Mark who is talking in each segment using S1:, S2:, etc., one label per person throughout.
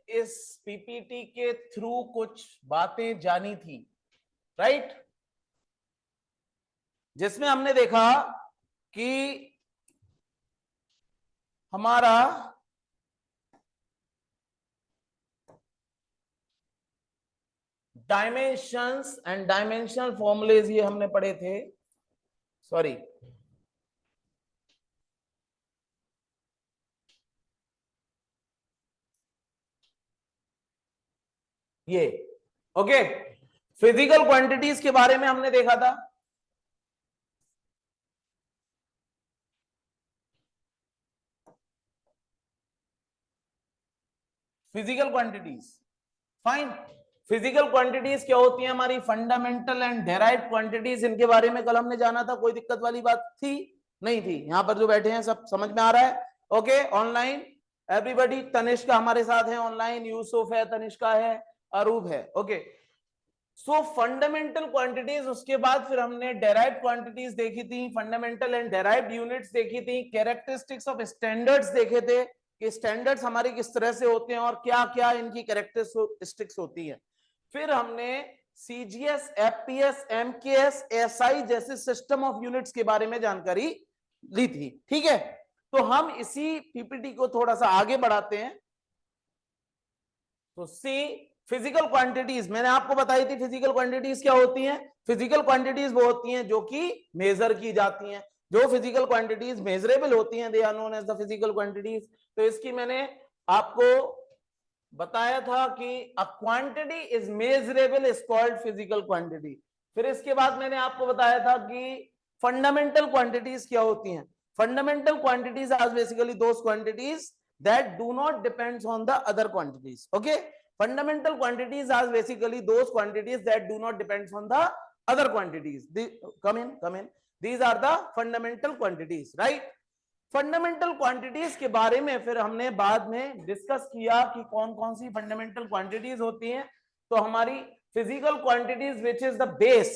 S1: इस पीपीटी के थ्रू कुछ बातें जानी थी, राइट, जिसमें हमने देखा कि हमारा डायमेंशंस एंड डायमेंशनल फॉर्मूलेज ये हमने पढ़े थे, सॉरी ये ओके, फिजिकल क्वांटिटीज के बारे में हमने देखा था। Physical quantities, fine. Physical quantities क्या होती है हमारी? फंडामेंटल एंड डेराइव्ड क्वांटिटीज, इनके बारे में कल हमने जाना था। कोई दिक्कत वाली बात थी? नहीं थी। यहां पर जो बैठे हैं सब समझ में आ रहा है? ओके, ऑनलाइन एवरीबॉडी, तनिष्का हमारे साथ है ऑनलाइन, यूसुफ है, तनिष्का है, अरूप है, ओके। सो फंडामेंटल क्वांटिटीज, उसके बाद फिर हमने डेराइव्ड क्वांटिटीज देखी थी, फंडामेंटल एंड डेराइव्ड यूनिट्स देखी थी, कैरेक्टरिस्टिक्स ऑफ स्टैंडर्ड्स देखे थे कि स्टैंडर्ड्स हमारे किस तरह से होते हैं और क्या क्या इनकी कैरेक्टरिस्टिक्स होती हैं। फिर हमने सीजीएस, एफपीएस, एमकेएस, एसआई जैसे सिस्टम ऑफ यूनिट्स के बारे में जानकारी ली थी, ठीक है। तो हम इसी पीपीटी को थोड़ा सा आगे बढ़ाते हैं। तो सी फिजिकल क्वांटिटीज, मैंने आपको बताई थी फिजिकल क्वांटिटीज क्या होती हैं। फिजिकल क्वांटिटीज वो होती हैं जो कि मेजर की जाती हैं। जो फिजिकल क्वांटिटीज मेजरेबल होती हैं, they are known as the physical quantities. तो इसकी मैंने आपको बताया था कि a quantity is measurable is called physical quantity. फिर इसके बाद मैंने आपको बताया था कि फंडामेंटल क्वांटिटीज क्या होती हैं। Fundamental quantities are basically those quantities that do not depends on the other quantities. Okay, fundamental quantities are basically those quantities that do not depends on the other quantities. Come in, these are the fundamental quantities, right? Fundamental quantities के बारे में फिर हमने बाद में discuss किया कि कौन कौन सी फंडामेंटल क्वांटिटीज होती हैं। तो हमारी physical quantities which is the base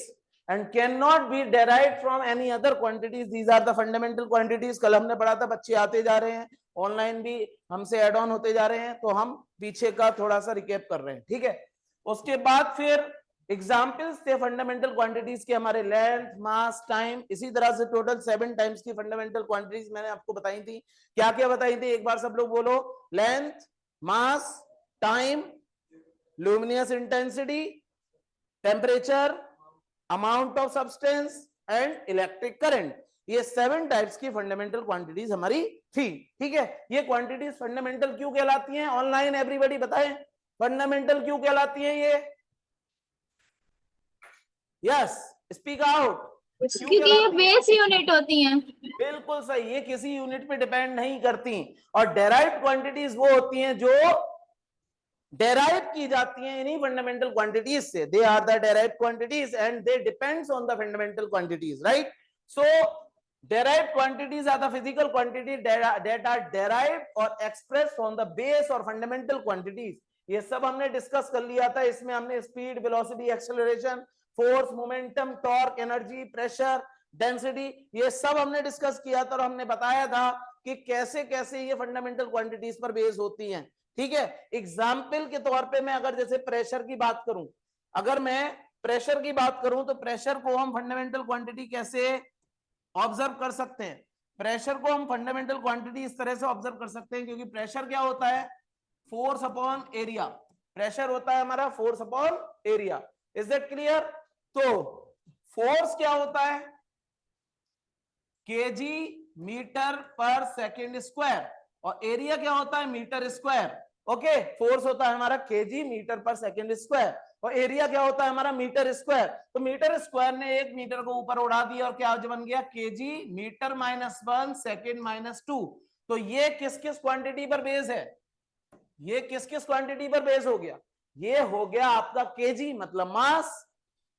S1: and cannot be derived from any other quantities, these are the fundamental quantities। कल हमने पढ़ा था, बच्चे आते जा रहे हैं, ऑनलाइन भी हमसे एड ऑन होते जा रहे हैं, तो हम पीछे का थोड़ा सा रिकैप कर रहे हैं, ठीक है। उसके बाद फिर एग्जाम्पल्स थे फंडामेंटल क्वांटिटीज के हमारे, लेंथ, मास, टाइम। इसी तरह से टोटल 7 टाइम्स की फंडामेंटल क्वांटिटीज मैंने आपको बताई थी। क्या क्या बताई थी एक बार सब लोग बोलो? Length, mass, time, luminous intensity, temperature, amount of substance and electric current. ये 7 टाइप्स की फंडामेंटल क्वांटिटीज हमारी थी, ठीक है। ये क्वांटिटीज फंडामेंटल क्यों कहलाती हैं? ऑनलाइन एवरीबॉडी बताएं, फंडामेंटल क्यों कहलाती हैं ये? Yes, speak out.
S2: क्योंकि ये बेस यूनिट होती हैं।
S1: बिल्कुल सही, ये किसी यूनिट पे डिपेंड नहीं करती। और डेराइव्ड क्वांटिटीज वो होती हैं जो डेराइव की जाती हैं इन्हीं फंडामेंटल क्वांटिटीज से। They are the derived quantities and they depends on the fundamental quantities, right. So derived quantities are the physical quantity that are derived or expressed on the base or fundamental quantities। ये सब हमने discuss कर लिया था। इसमें हमने speed, velocity, acceleration, force, momentum, torque, energy, pressure, density, ये सब हमने डिस्कस किया था और हमने बताया था कि कैसे कैसे ये फंडामेंटल क्वांटिटीज पर बेस होती हैं, ठीक है। एग्जाम्पल के तौर पे मैं अगर जैसे प्रेशर की बात करूं, अगर मैं प्रेशर की बात करूं तो प्रेशर को हम फंडामेंटल क्वांटिटी कैसे ऑब्जर्व कर सकते हैं? प्रेशर को हम फंडामेंटल क्वांटिटी इस तरह से ऑब्जर्व कर सकते हैं, क्योंकि प्रेशर क्या होता है? Force upon area. प्रेशर होता है हमारा force upon area. Is that clear? तो फोर्स क्या होता है? केजी मीटर पर सेकेंड स्क्वायर। और एरिया क्या होता है? Metre square. ओके, फोर्स होता है हमारा केजी मीटर पर सेकेंड स्क्वायर और एरिया क्या होता है हमारा? Metre square. तो मीटर स्क्वायर ने 1 मीटर को ऊपर उड़ा दिया और क्या बन गया? KG metre -1 second -2। तो ये किस किस क्वांटिटी पर बेस है? ये किस किस क्वांटिटी पर बेस हो गया? ये हो गया आपका केजी मतलब मास,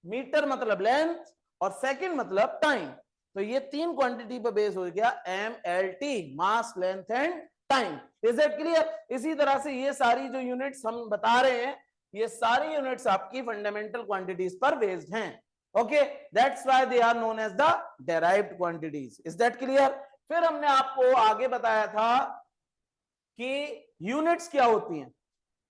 S1: मीटर मतलब लेंथ और सेकेंड मतलब टाइम। तो ये 3 क्वांटिटी पर बेस हो गया MLT, mass, length and time. Is it clear? इसी तरह से ये सारी जो यूनिट्स हम बता रहे हैं, ये सारी यूनिट्स आपकी फंडामेंटल क्वांटिटीज पर बेस्ड हैं। Okay, that's why they are known as the derived quantities. Is that clear? फिर हमने आपको आगे बताया था कि यूनिट्स क्या होती हैं।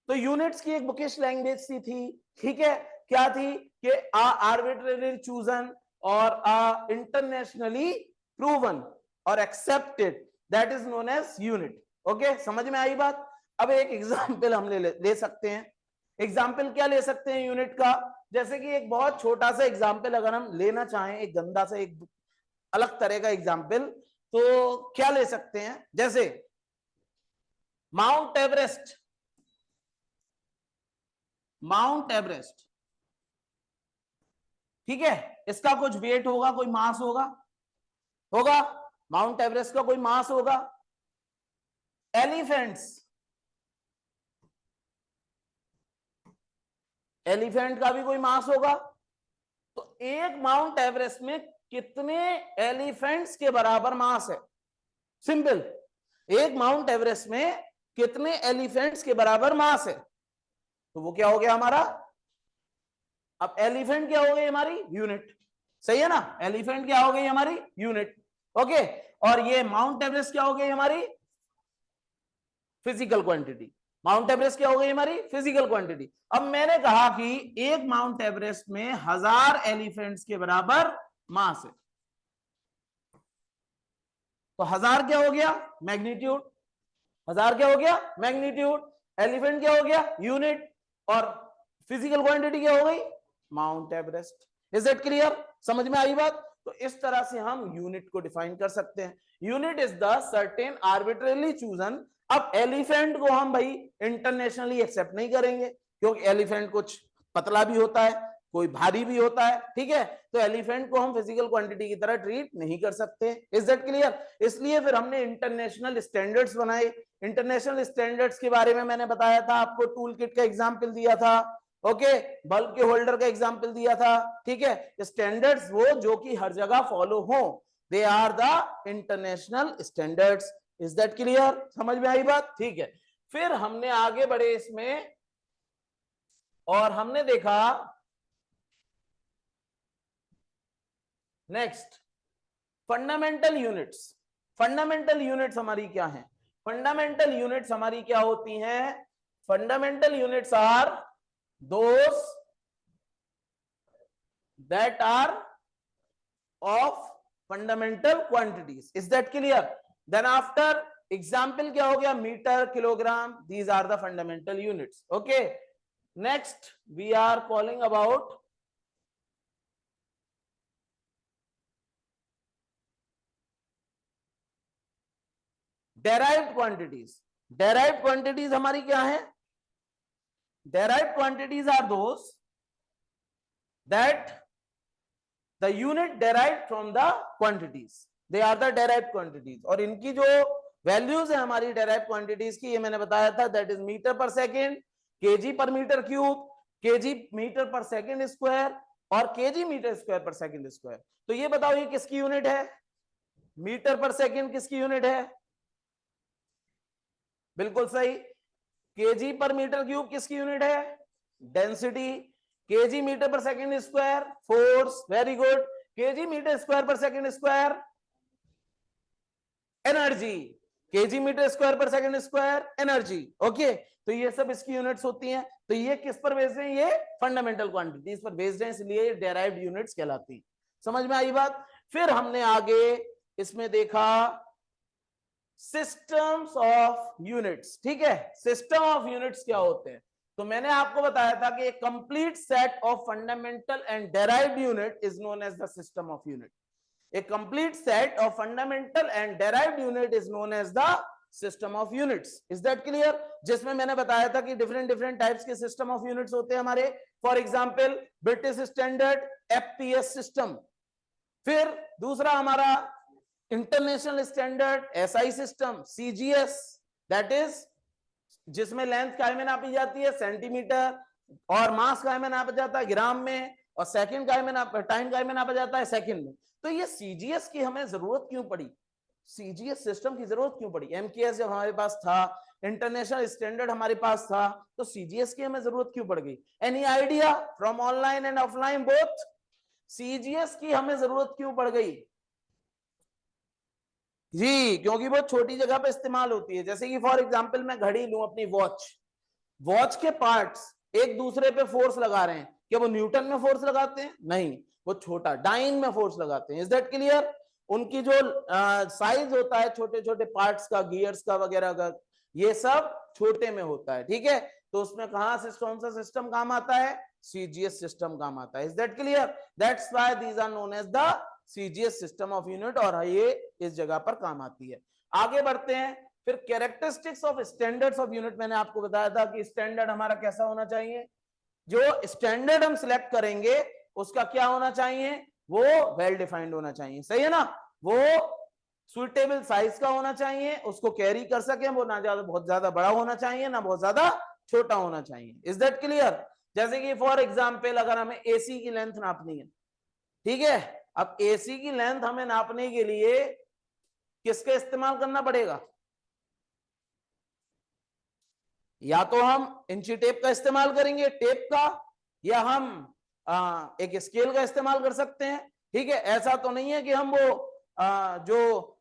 S1: तो यूनिट्स की एक बुकिश लैंग्वेज सी थी, ठीक है, क्या थी कि आर्बिट्रेरली चूजन और इंटरनेशनली प्रूवन और accepted, that is known as unit. Okay, समझ में आई बात। अब एक एग्जाम्पल हम ले सकते हैं। एग्जाम्पल क्या ले सकते हैं यूनिट का? जैसे कि एक बहुत छोटा सा एग्जाम्पल अगर हम लेना चाहें, एक गंदा सा, एक अलग तरह का एग्जाम्पल, तो क्या ले सकते हैं? जैसे माउंट एवरेस्ट, माउंट एवरेस्ट, ठीक है, इसका कुछ वेट होगा, कोई मास होगा, होगा, माउंट एवरेस्ट का कोई मास होगा। एलिफेंट्स, एलिफेंट का भी कोई मास होगा। तो एक माउंट एवरेस्ट में कितने एलिफेंट्स के बराबर मास है? सिंपल, एक माउंट एवरेस्ट में कितने एलिफेंट्स के बराबर मास है? तो वो क्या हो गया हमारा? अब एलिफेंट क्या हो गई हमारी? यूनिट, सही है ना? एलिफेंट क्या हो गई हमारी? यूनिट। ओके, और ये माउंट एवरेस्ट क्या हो गई हमारी? Physical quantity. माउंट एवरेस्ट क्या हो गई हमारी? Physical quantity. अब मैंने कहा कि एक माउंट एवरेस्ट में 1000 एलिफेंट्स के बराबर मास है, तो 1000 क्या हो गया? मैग्नीट्यूड। 1000 क्या हो गया? मैग्नीट्यूड। एलिफेंट क्या हो गया? यूनिट। और फिजिकल क्वांटिटी क्या हो गई? Mount Everest. Is it clear? समझ में आई बात? तो इस तरह से हम यूनिट को डिफाइन कर सकते हैं। Unit is the certain arbitrarily chosen. अब एलिफेंट को हम भाई इंटरनेशनली एक्सेप्ट नहीं करेंगे, क्योंकि एलिफेंट कुछ पतला भी होता है, कोई भारी भी होता है, ठीक है, तो एलिफेंट को हम फिजिकल क्वांटिटी की तरह ट्रीट नहीं कर सकते। Is that clear? इसलिए फिर हमने इंटरनेशनल स्टैंडर्ड्स बनाए। इंटरनेशनल स्टैंडर्ड्स के बारे में मैंने बताया था आपको, टूल किट का एग्जाम्पल दिया था, ओके, बल्ब के होल्डर का एग्जाम्पल दिया था, ठीक है। स्टैंडर्ड्स वो जो कि हर जगह फॉलो हो, they are the international standards. Is that clear? समझ में आई बात? ठीक है, फिर हमने आगे बढ़े इसमें और हमने देखा next fundamental units. Fundamental units हमारी क्या है? फंडामेंटल यूनिट्स हमारी क्या होती हैं? Fundamental units are those that are of fundamental quantities. Is that clear? Then after example क्या हो गया? Metre, kilogram, these are the fundamental units. Okay, next we are calling about derived quantities. Derived quantities हमारी क्या है? Derived quantities are those that the unit derived from the quantities, they are the derived quantities. और इनकी जो values है हमारी derived quantities की, ये मैंने बताया था, दैट इज मीटर पर second, KG per metre cube, KG metre पर सेकेंड स्क्वायर और KG metre square per second square. तो ये बताओ ये किसकी यूनिट है? मीटर पर सेकेंड किसकी यूनिट है? बिल्कुल सही। केजी पर मीटर क्यूब किसकी यूनिट है? डेंसिटी। केजी मीटर पर second square force, very good. KG metre square per second square energy, KG metre square per second square energy. Okay, तो ये सब इसकी यूनिट्स होती हैं। तो ये किस पर बेस्ड है? ये फंडामेंटल क्वांटिटीज पर बेस्ड है, इसलिए डेराइव्ड यूनिट्स कहलाती हैं। समझ में आई बात? फिर हमने आगे इसमें देखा सिस्टम्स ऑफ यूनिट्स, ठीक है। सिस्टम ऑफ यूनिट्स क्या होते हैं? तो मैंने आपको बताया था कि एक complete set of fundamental and derived unit is known as the system of unit. A complete set of fundamental and derived unit is known as the system of units. Is that clear? जिसमें मैंने बताया था कि different types के system of units होते हैं हमारे। For example, British Standard FPS system, फिर दूसरा हमारा international standard SI system CGS, that is जिसमें लेंथ काय में नापी जाती है? सेंटीमीटर, और मास काय में नापा जाता है? ग्राम में, और सेकंड काय में टाइम काय में नापा जाता है? सेकंड में। तो ये सीजीएस की हमें जरूरत क्यों पड़ी? सीजीएस सिस्टम की जरूरत क्यों पड़ी? एमकेएस जब हमारे पास था, इंटरनेशनल स्टैंडर्ड हमारे पास था, तो सीजीएस की हमें जरूरत क्यों पड़ गई? Any idea from online and offline both? CGS की हमें जरूरत क्यों पड़ गई जी? क्योंकि बहुत छोटी जगह पे इस्तेमाल होती है। जैसे कि फॉर एग्जांपल मैं घड़ी लूं, अपनी वॉच, वॉच के पार्ट्स एक दूसरे पे फोर्स लगा रहे हैं, क्या वो न्यूटन में फोर्स लगाते हैं? नहीं, वो छोटा डाइन में फोर्स लगाते हैं। Is that clear? उनकी जो साइज होता है छोटे छोटे पार्ट्स का, गियर्स का वगैरह का, ये सब छोटे में होता है। ठीक है, तो उसमें कहां से कौन सा सिस्टम काम आता है? सीजीएस सिस्टम काम आता है। Is that clear? That's why these are known as the CGS system of unit, और ये इस जगह पर काम आती है। आगे बढ़ते हैं। फिर characteristics of standards of unit, मैंने आपको बताया था कि स्टैंडर्ड हमारा कैसा होना चाहिए। जो स्टैंडर्ड हम सिलेक्ट करेंगे उसका क्या होना चाहिए? वो वेल डिफाइंड होना चाहिए। सही है ना? वो सुइटेबल साइज का होना चाहिए, उसको कैरी कर सके, वो ना ज्यादा बहुत ज्यादा बड़ा होना चाहिए, ना बहुत ज्यादा छोटा होना चाहिए। Is that clear? जैसे कि फॉर एग्जाम्पल अगर हमें एसी की लेंथ नापनी है, ठीक है, अब एसी की लेंथ हमें नापने के लिए किसका इस्तेमाल करना पड़ेगा? या तो हम इंची टेप का इस्तेमाल करेंगे, टेप का, या हम एक स्केल का इस्तेमाल कर सकते हैं। ठीक है, ऐसा तो नहीं है कि हम वो जो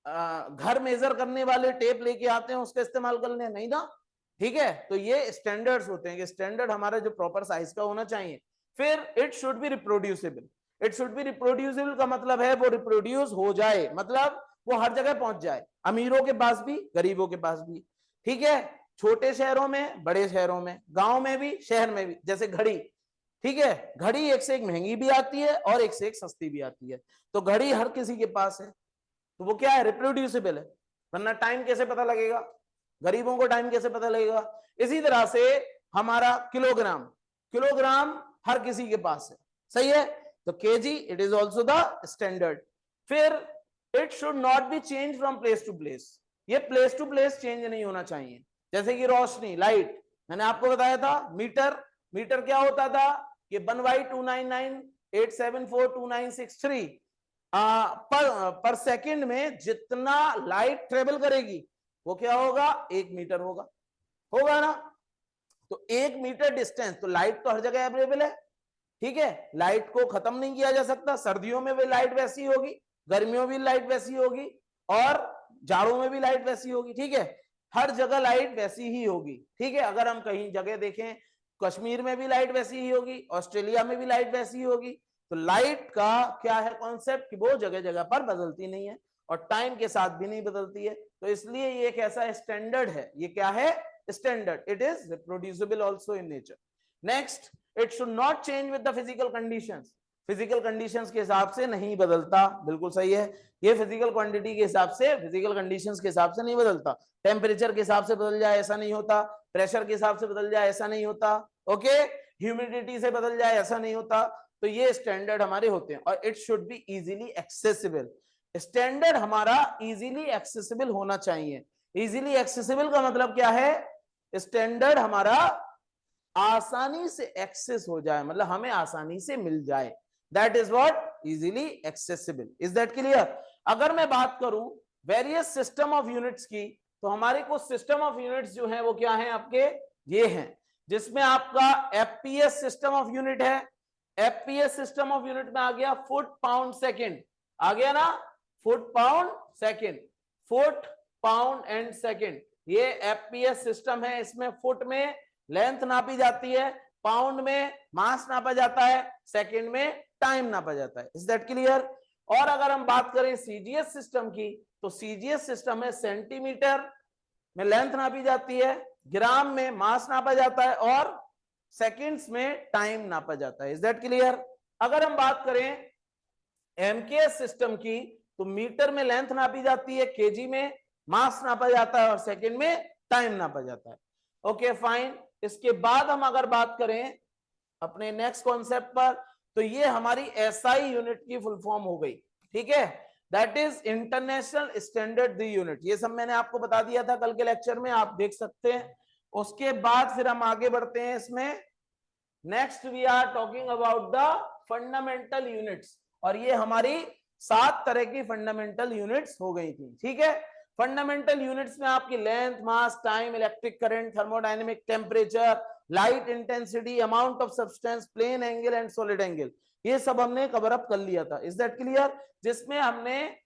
S1: घर मेजर करने वाले टेप लेके आते हैं उसका इस्तेमाल कर लें, नहीं ना। ठीक है, तो ये स्टैंडर्ड्स होते हैं कि स्टैंडर्ड हमारा जो प्रॉपर साइज का होना चाहिए। फिर it should be reproducible. It should be reproducible का मतलब है वो रिप्रोड्यूस हो जाए, मतलब वो हर जगह पहुंच जाए, अमीरों के पास भी, गरीबों के पास भी। ठीक है, छोटे शहरों में, बड़े शहरों में, गांव में भी, शहर में भी। जैसे घड़ी, ठीक है, घड़ी एक से एक महंगी भी आती है और एक से एक सस्ती भी आती है। तो घड़ी हर किसी के पास है, तो वो क्या है? रिप्रोड्यूसिबल है। वरना टाइम कैसे पता लगेगा? गरीबों को टाइम कैसे पता लगेगा? इसी तरह से हमारा किलोग्राम, किलोग्राम हर किसी के पास है। सही है, तो KG it is also the standard. फिर it should not be change from place to place. ये प्लेस टू प्लेस चेंज नहीं होना चाहिए। जैसे कि रोशनी, लाइट, मैंने आपको बताया था मीटर, मीटर क्या होता था कि 1/299874296 पर सेकंड में जितना लाइट ट्रेवल करेगी वो क्या होगा? 1 मीटर होगा, होगा ना। तो 1 मीटर डिस्टेंस, तो लाइट तो हर जगह अवेलेबल है। ठीक है, लाइट को खत्म नहीं किया जा सकता। सर्दियों में भी लाइट वैसी होगी, गर्मियों में भी लाइट वैसी होगी, और जाड़ों में भी लाइट वैसी होगी। ठीक है, हर जगह लाइट वैसी ही होगी। ठीक है, अगर हम कहीं जगह देखें, कश्मीर में भी लाइट वैसी ही होगी, ऑस्ट्रेलिया में भी लाइट वैसी ही होगी। तो लाइट का क्या है कॉन्सेप्ट कि वो जगह जगह पर बदलती नहीं है और टाइम के साथ भी नहीं बदलती है। तो इसलिए ये एक ऐसा स्टैंडर्ड है। ये क्या है? Standard. It is reproducible also in nature. Next, it should not change with the physical conditions. Physical conditions के हिसाब से नहीं बदलता। बिल्कुल सही है, ये फिजिकल क्वांटिटी के हिसाब से, फिजिकल कंडीशंस के हिसाब से नहीं बदलता। टेम्परेचर के हिसाब से बदल जाए ऐसा नहीं होता, प्रेशर के हिसाब से बदल जाए ऐसा नहीं होता, ओके, ह्यूमिडिटी से बदल जाए ऐसा नहीं होता। तो ये स्टैंडर्ड हमारे होते हैं। और it should be easily accessible. Standard हमारा इजीली एक्सेसिबल होना चाहिए। इजीली एक्सेसिबल का मतलब क्या है? स्टैंडर्ड हमारा आसानी से एक्सेस हो जाए, मतलब हमें आसानी से मिल जाए। That is what easily accessible. Is that clear? अगर मैं बात करूं वेरियस सिस्टम ऑफ यूनिट्स की, तो हमारे कुछ सिस्टम ऑफ यूनिट्स जो हैं वो क्या हैं आपके? ये हैं, जिसमें आपका एफपीएस सिस्टम ऑफ यूनिट है। एफपीएस सिस्टम ऑफ यूनिट में आ गया फुट पाउंड सेकंड, आ गया ना, foot pound second, foot pound and second. ये एफपीएस सिस्टम है। इसमें फुट में लेंथ नापी जाती है, पाउंड में मास नापा जाता है, सेकंड में टाइम नापा जाता है। Is that clear? और अगर हम बात करें सीजीएस सिस्टम की, तो सीजीएस सिस्टम में सेंटीमीटर में लेंथ नापी जाती है, ग्राम में मास नापा जाता है, और सेकंड्स में टाइम नापा जाता है। Is that clear? अगर हम बात करें एमकेएस सिस्टम की, तो मीटर में लेंथ नापी जाती है, केजी में मास नापा जाता है, और सेकंड में टाइम नापा जाता है। Okay fine. इसके बाद हम अगर बात करें अपने नेक्स्ट कॉन्सेप्ट पर, तो ये हमारी एसआई यूनिट की फुल फॉर्म हो गई। ठीक है, that is international standard the unit. ये सब मैंने आपको बता दिया था कल के लेक्चर में, आप देख सकते हैं। उसके बाद फिर हम आगे बढ़ते हैं इसमें। Next we are talking about the fundamental units, और ये हमारी 7 तरह की फंडामेंटल यूनिट्स हो गई थी। ठीक है, फंडामेंटल यूनिट्स में आपकी length, mass, time, electric current, thermodynamic, temperature, light intensity, amount of substance, plane angle and solid angle, ये सब हमने कवर अप कर लिया था। Is that clear? जिसमें हमने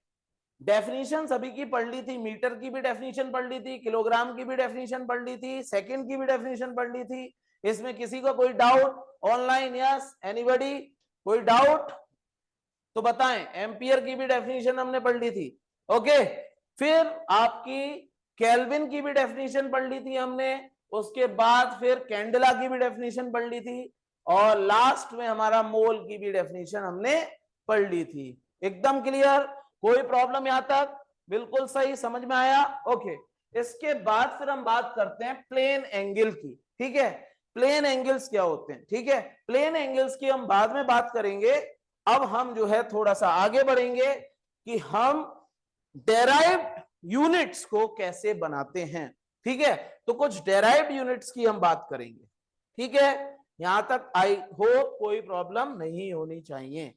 S1: डेफिनेशन सभी की पढ़ ली थी, मीटर की भी डेफिनेशन पढ़ ली थी, किलोग्राम की भी डेफिनेशन पढ़ ली थी, सेकंड की भी डेफिनेशन पढ़ ली थी। इसमें किसी को कोई डाउट? Online yes anybody? कोई डाउट तो बताएं। एम्पियर की भी डेफिनेशन हमने पढ़ ली थी। ओके, फिर आपकी केल्विन की भी डेफिनेशन पढ़ ली थी हमने, उसके बाद फिर कैंडेला की भी डेफिनेशन पढ़ ली थी, और लास्ट में हमारा मोल की भी डेफिनेशन हमने पढ़ ली थी। एकदम क्लियर? कोई प्रॉब्लम यहां तक? बिल्कुल सही, समझ में आया? ओके, इसके बाद फिर हम बात करते हैं प्लेन एंगल की। ठीक है, प्लेन एंगल्स क्या होते हैं? ठीक है, प्लेन एंगल्स की हम बाद में बात करेंगे। अब हम जो है थोड़ा सा आगे बढ़ेंगे कि हम डेराइव्ड यूनिट्स को कैसे बनाते हैं। ठीक है, तो कुछ डेराइव्ड यूनिट्स की हम बात करेंगे। ठीक है, यहां तक आई होप कोई प्रॉब्लम नहीं होनी चाहिए।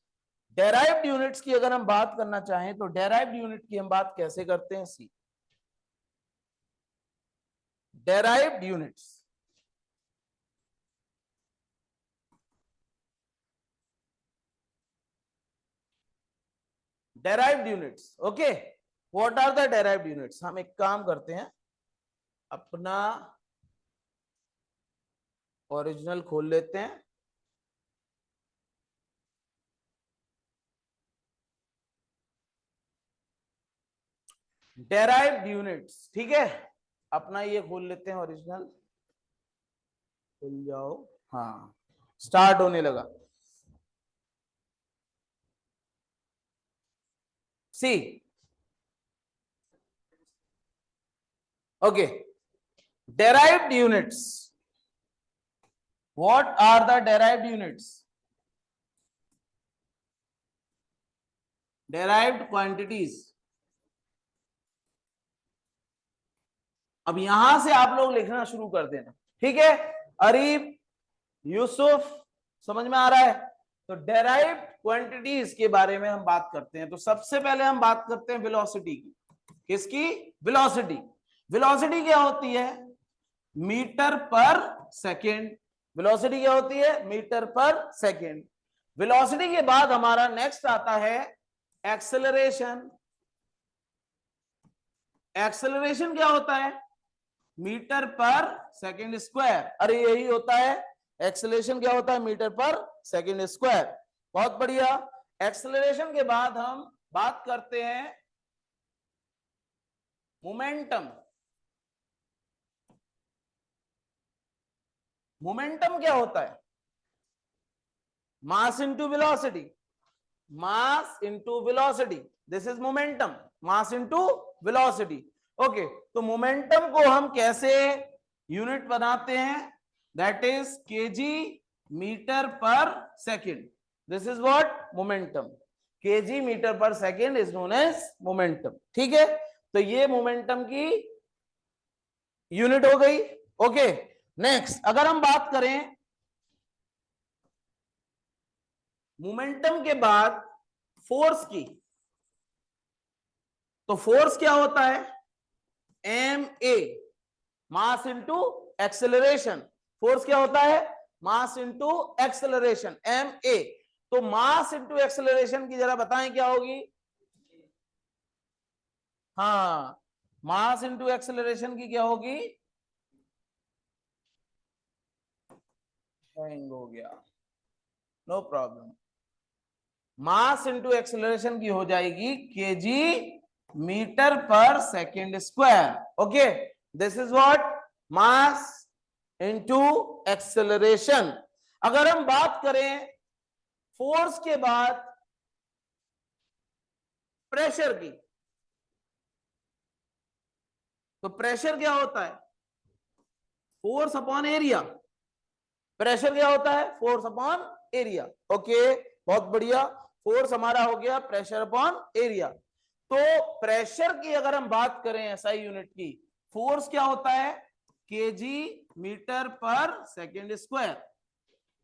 S1: डेराइव्ड यूनिट्स की अगर हम बात करना चाहें तो डेराइव्ड यूनिट की हम बात कैसे करते हैं? See, derived units, derived units. Okay, what are the derived units? हम एक काम करते हैं, अपना ओरिजिनल खोल लेते हैं। derived units, ठीक है, अपना ये खोल लेते हैं ओरिजिनल। खुल जाओ, हाँ, स्टार्ट होने लगा। सी, okay, derived units. What are the derived units? Derived quantities. अब यहां से आप लोग लिखना शुरू कर देना। ठीक है, अरीब, यूसुफ, समझ में आ रहा है? तो डेराइव्ड क्वांटिटीज के बारे में हम बात करते हैं। तो सबसे पहले हम बात करते हैं वेलोसिटी की। किसकी? वेलोसिटी। वेलोसिटी क्या होती है? मीटर पर सेकेंड। वेलोसिटी क्या होती है? मीटर पर सेकेंड। वेलोसिटी के बाद हमारा नेक्स्ट आता है एक्सेलरेशन। एक्सेलरेशन क्या होता है? मीटर पर सेकेंड स्क्वायर। अरे यही होता है, एक्सेलरेशन क्या होता है? मीटर पर सेकेंड स्क्वायर। बहुत बढ़िया। एक्सेलरेशन के बाद हम बात करते हैं मोमेंटम। मोमेंटम क्या होता है? Mass into velocity. Mass into velocity, this is momentum. Mass into velocity. Okay, तो मोमेंटम को हम कैसे यूनिट बनाते हैं? दैट इज केजी मीटर पर second. This is what? Momentum. KG metre पर second is known as momentum. ठीक है, तो ये मोमेंटम की यूनिट हो गई। ओके, नेक्स्ट अगर हम बात करें मोमेंटम के बाद फोर्स की, तो फोर्स क्या होता है? M A, mass into acceleration. Force क्या होता है? Mass into acceleration, M A. तो मास इंटू एक्सेलरेशन की जरा बताएं क्या होगी? हाँ, मास इंटू एक्सेलरेशन की क्या होगी? हैंग हो गया, no problem. Mass into acceleration की हो जाएगी केजी मीटर पर second square. Okay, this is what? Mass into acceleration. अगर हम बात करें फोर्स के बाद प्रेशर की, तो प्रेशर क्या होता है? Force upon area. प्रेशर क्या होता है? Force upon area. ओके, बहुत बढ़िया। फोर्स हमारा हो गया प्रेशर अपॉन एरिया। तो प्रेशर की अगर हम बात करें एसआई यूनिट की, फोर्स क्या होता है? केजी मीटर पर सेकेंड स्क्वायर।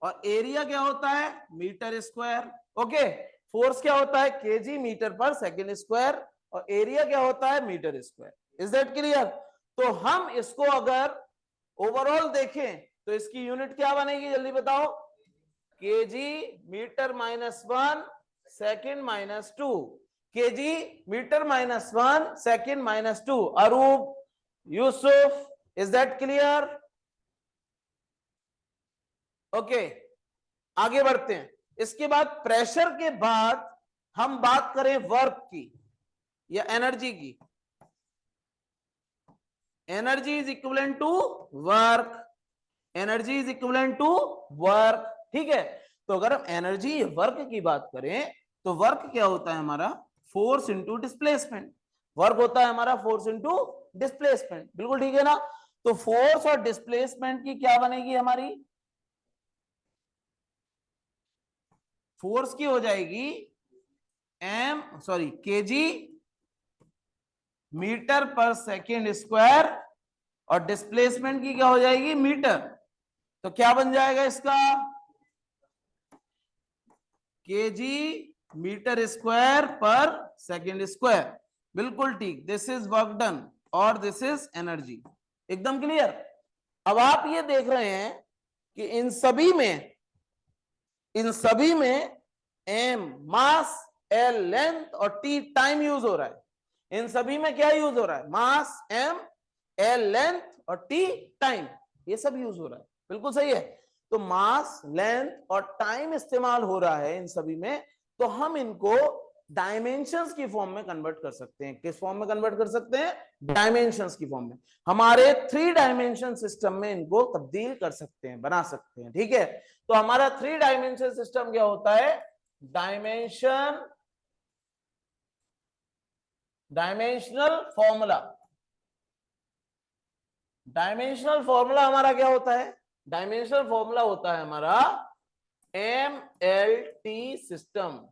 S1: और एरिया क्या होता है? Metre square. ओके, फोर्स क्या होता है? केजी मीटर पर सेकेंड स्क्वायर, और एरिया क्या होता है? Metre square. Is that clear? तो हम इसको अगर ओवरऑल देखें तो इसकी यूनिट क्या बनेगी? जल्दी बताओ। KG metre -1 second -2। KG metre -1 second -2। Arup, Yusuf, is that clear? Okay, आगे बढ़ते हैं। इसके बाद प्रेशर के बाद हम बात करें वर्क की या एनर्जी की। Energy is equivalent to work, energy is equivalent to work. ठीक है, तो अगर हम एनर्जी वर्क की बात करें तो वर्क क्या होता है हमारा? Force into displacement. वर्क होता है हमारा फोर्स इंटू डिस्प्लेसमेंट, बिल्कुल ठीक है ना? तो फोर्स और डिस्प्लेसमेंट की क्या बनेगी हमारी? फोर्स की हो जाएगी केजी मीटर पर सेकेंड स्क्वायर, और डिस्प्लेसमेंट की क्या हो जाएगी? मीटर। तो क्या बन जाएगा इसका? KG metre square per second square. बिल्कुल ठीक, दिस इज वर्क डन और दिस इज एनर्जी। एकदम क्लियर। अब आप ये देख रहे हैं कि इन सभी में एम मास, एल लेंथ और टी टाइम यूज हो रहा है। इन सभी में क्या यूज हो रहा है? मास, एम, एल लेंथ और टी टाइम, ये सब यूज हो रहा है। बिल्कुल सही है। तो मास, लेंथ और टाइम इस्तेमाल हो रहा है इन सभी में, तो हम इनको डायमेंशंस की फॉर्म में कन्वर्ट कर सकते हैं। किस फॉर्म में कन्वर्ट कर सकते हैं? डायमेंशंस की फॉर्म में। हमारे 3 डायमेंशन सिस्टम में इनको तब्दील कर सकते हैं, बना सकते हैं। ठीक है, तो हमारा 3 डायमेंशन सिस्टम क्या होता है? Dimensional formula. डायमेंशनल फॉर्मूला हमारा क्या होता है? डायमेंशनल फॉर्मूला होता है हमारा MLT सिस्टम।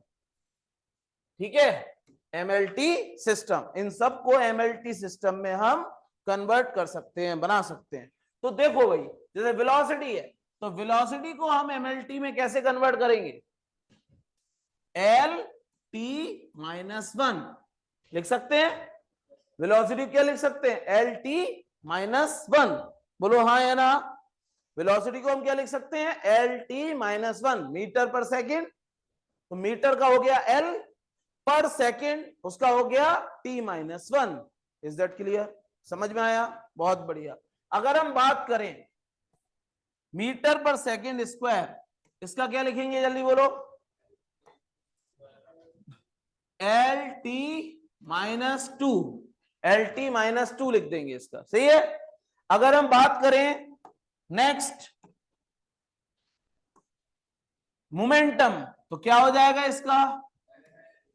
S1: ठीक है, MLT सिस्टम। इन सबको MLT सिस्टम में हम कन्वर्ट कर सकते हैं, बना सकते हैं। तो देखो भाई, जैसे वेलोसिटी है, तो वेलोसिटी को हम MLT में कैसे कन्वर्ट करेंगे? LT-1 लिख सकते हैं। वेलोसिटी क्या लिख सकते हैं? LT-1। बोलो हाँ या ना? वेलोसिटी को हम क्या लिख सकते हैं? LT-1 मीटर पर सेकेंड। तो मीटर का हो गया L, पर सेकेंड उसका हो गया T-1। Is that clear? समझ में आया? बहुत बढ़िया। अगर हम बात करें मीटर पर सेकेंड स्क्वायर, इसका क्या लिखेंगे? जल्दी बोलो। LT-2, LT-2 लिख देंगे इसका। सही है। अगर हम बात करें नेक्स्ट मोमेंटम, तो क्या हो जाएगा इसका?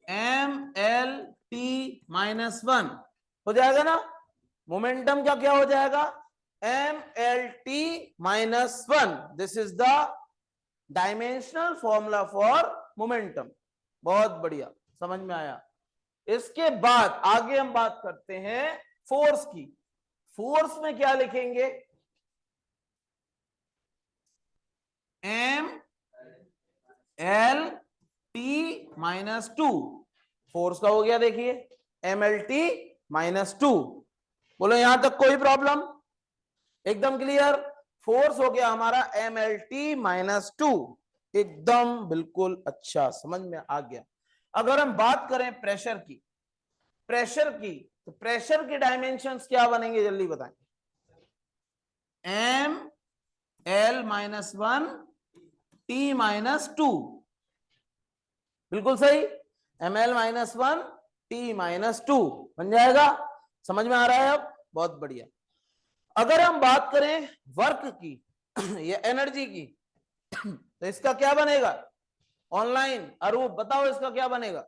S1: MLT-1 हो जाएगा ना? मोमेंटम का क्या हो जाएगा? MLT-1। This is the dimensional formula for momentum. बहुत बढ़िया, समझ में आया। इसके बाद आगे हम बात करते हैं फोर्स की। फोर्स में क्या लिखेंगे? MLT-2। फोर्स का हो गया, देखिए MLT-2। बोलो यहां तक कोई प्रॉब्लम? एकदम क्लियर। फोर्स हो गया हमारा MLT-2। एकदम बिल्कुल अच्छा, समझ में आ गया। अगर हम बात करें प्रेशर की, तो प्रेशर के डायमेंशंस क्या बनेंगे? जल्दी बताएं। ML-1 T-2। बिल्कुल सही, ML-1 T-2 बन जाएगा। समझ में आ रहा है अब? बहुत बढ़िया। अगर हम बात करें वर्क की या एनर्जी की, तो इसका क्या बनेगा? ऑनलाइन अरूप बताओ, इसका क्या बनेगा?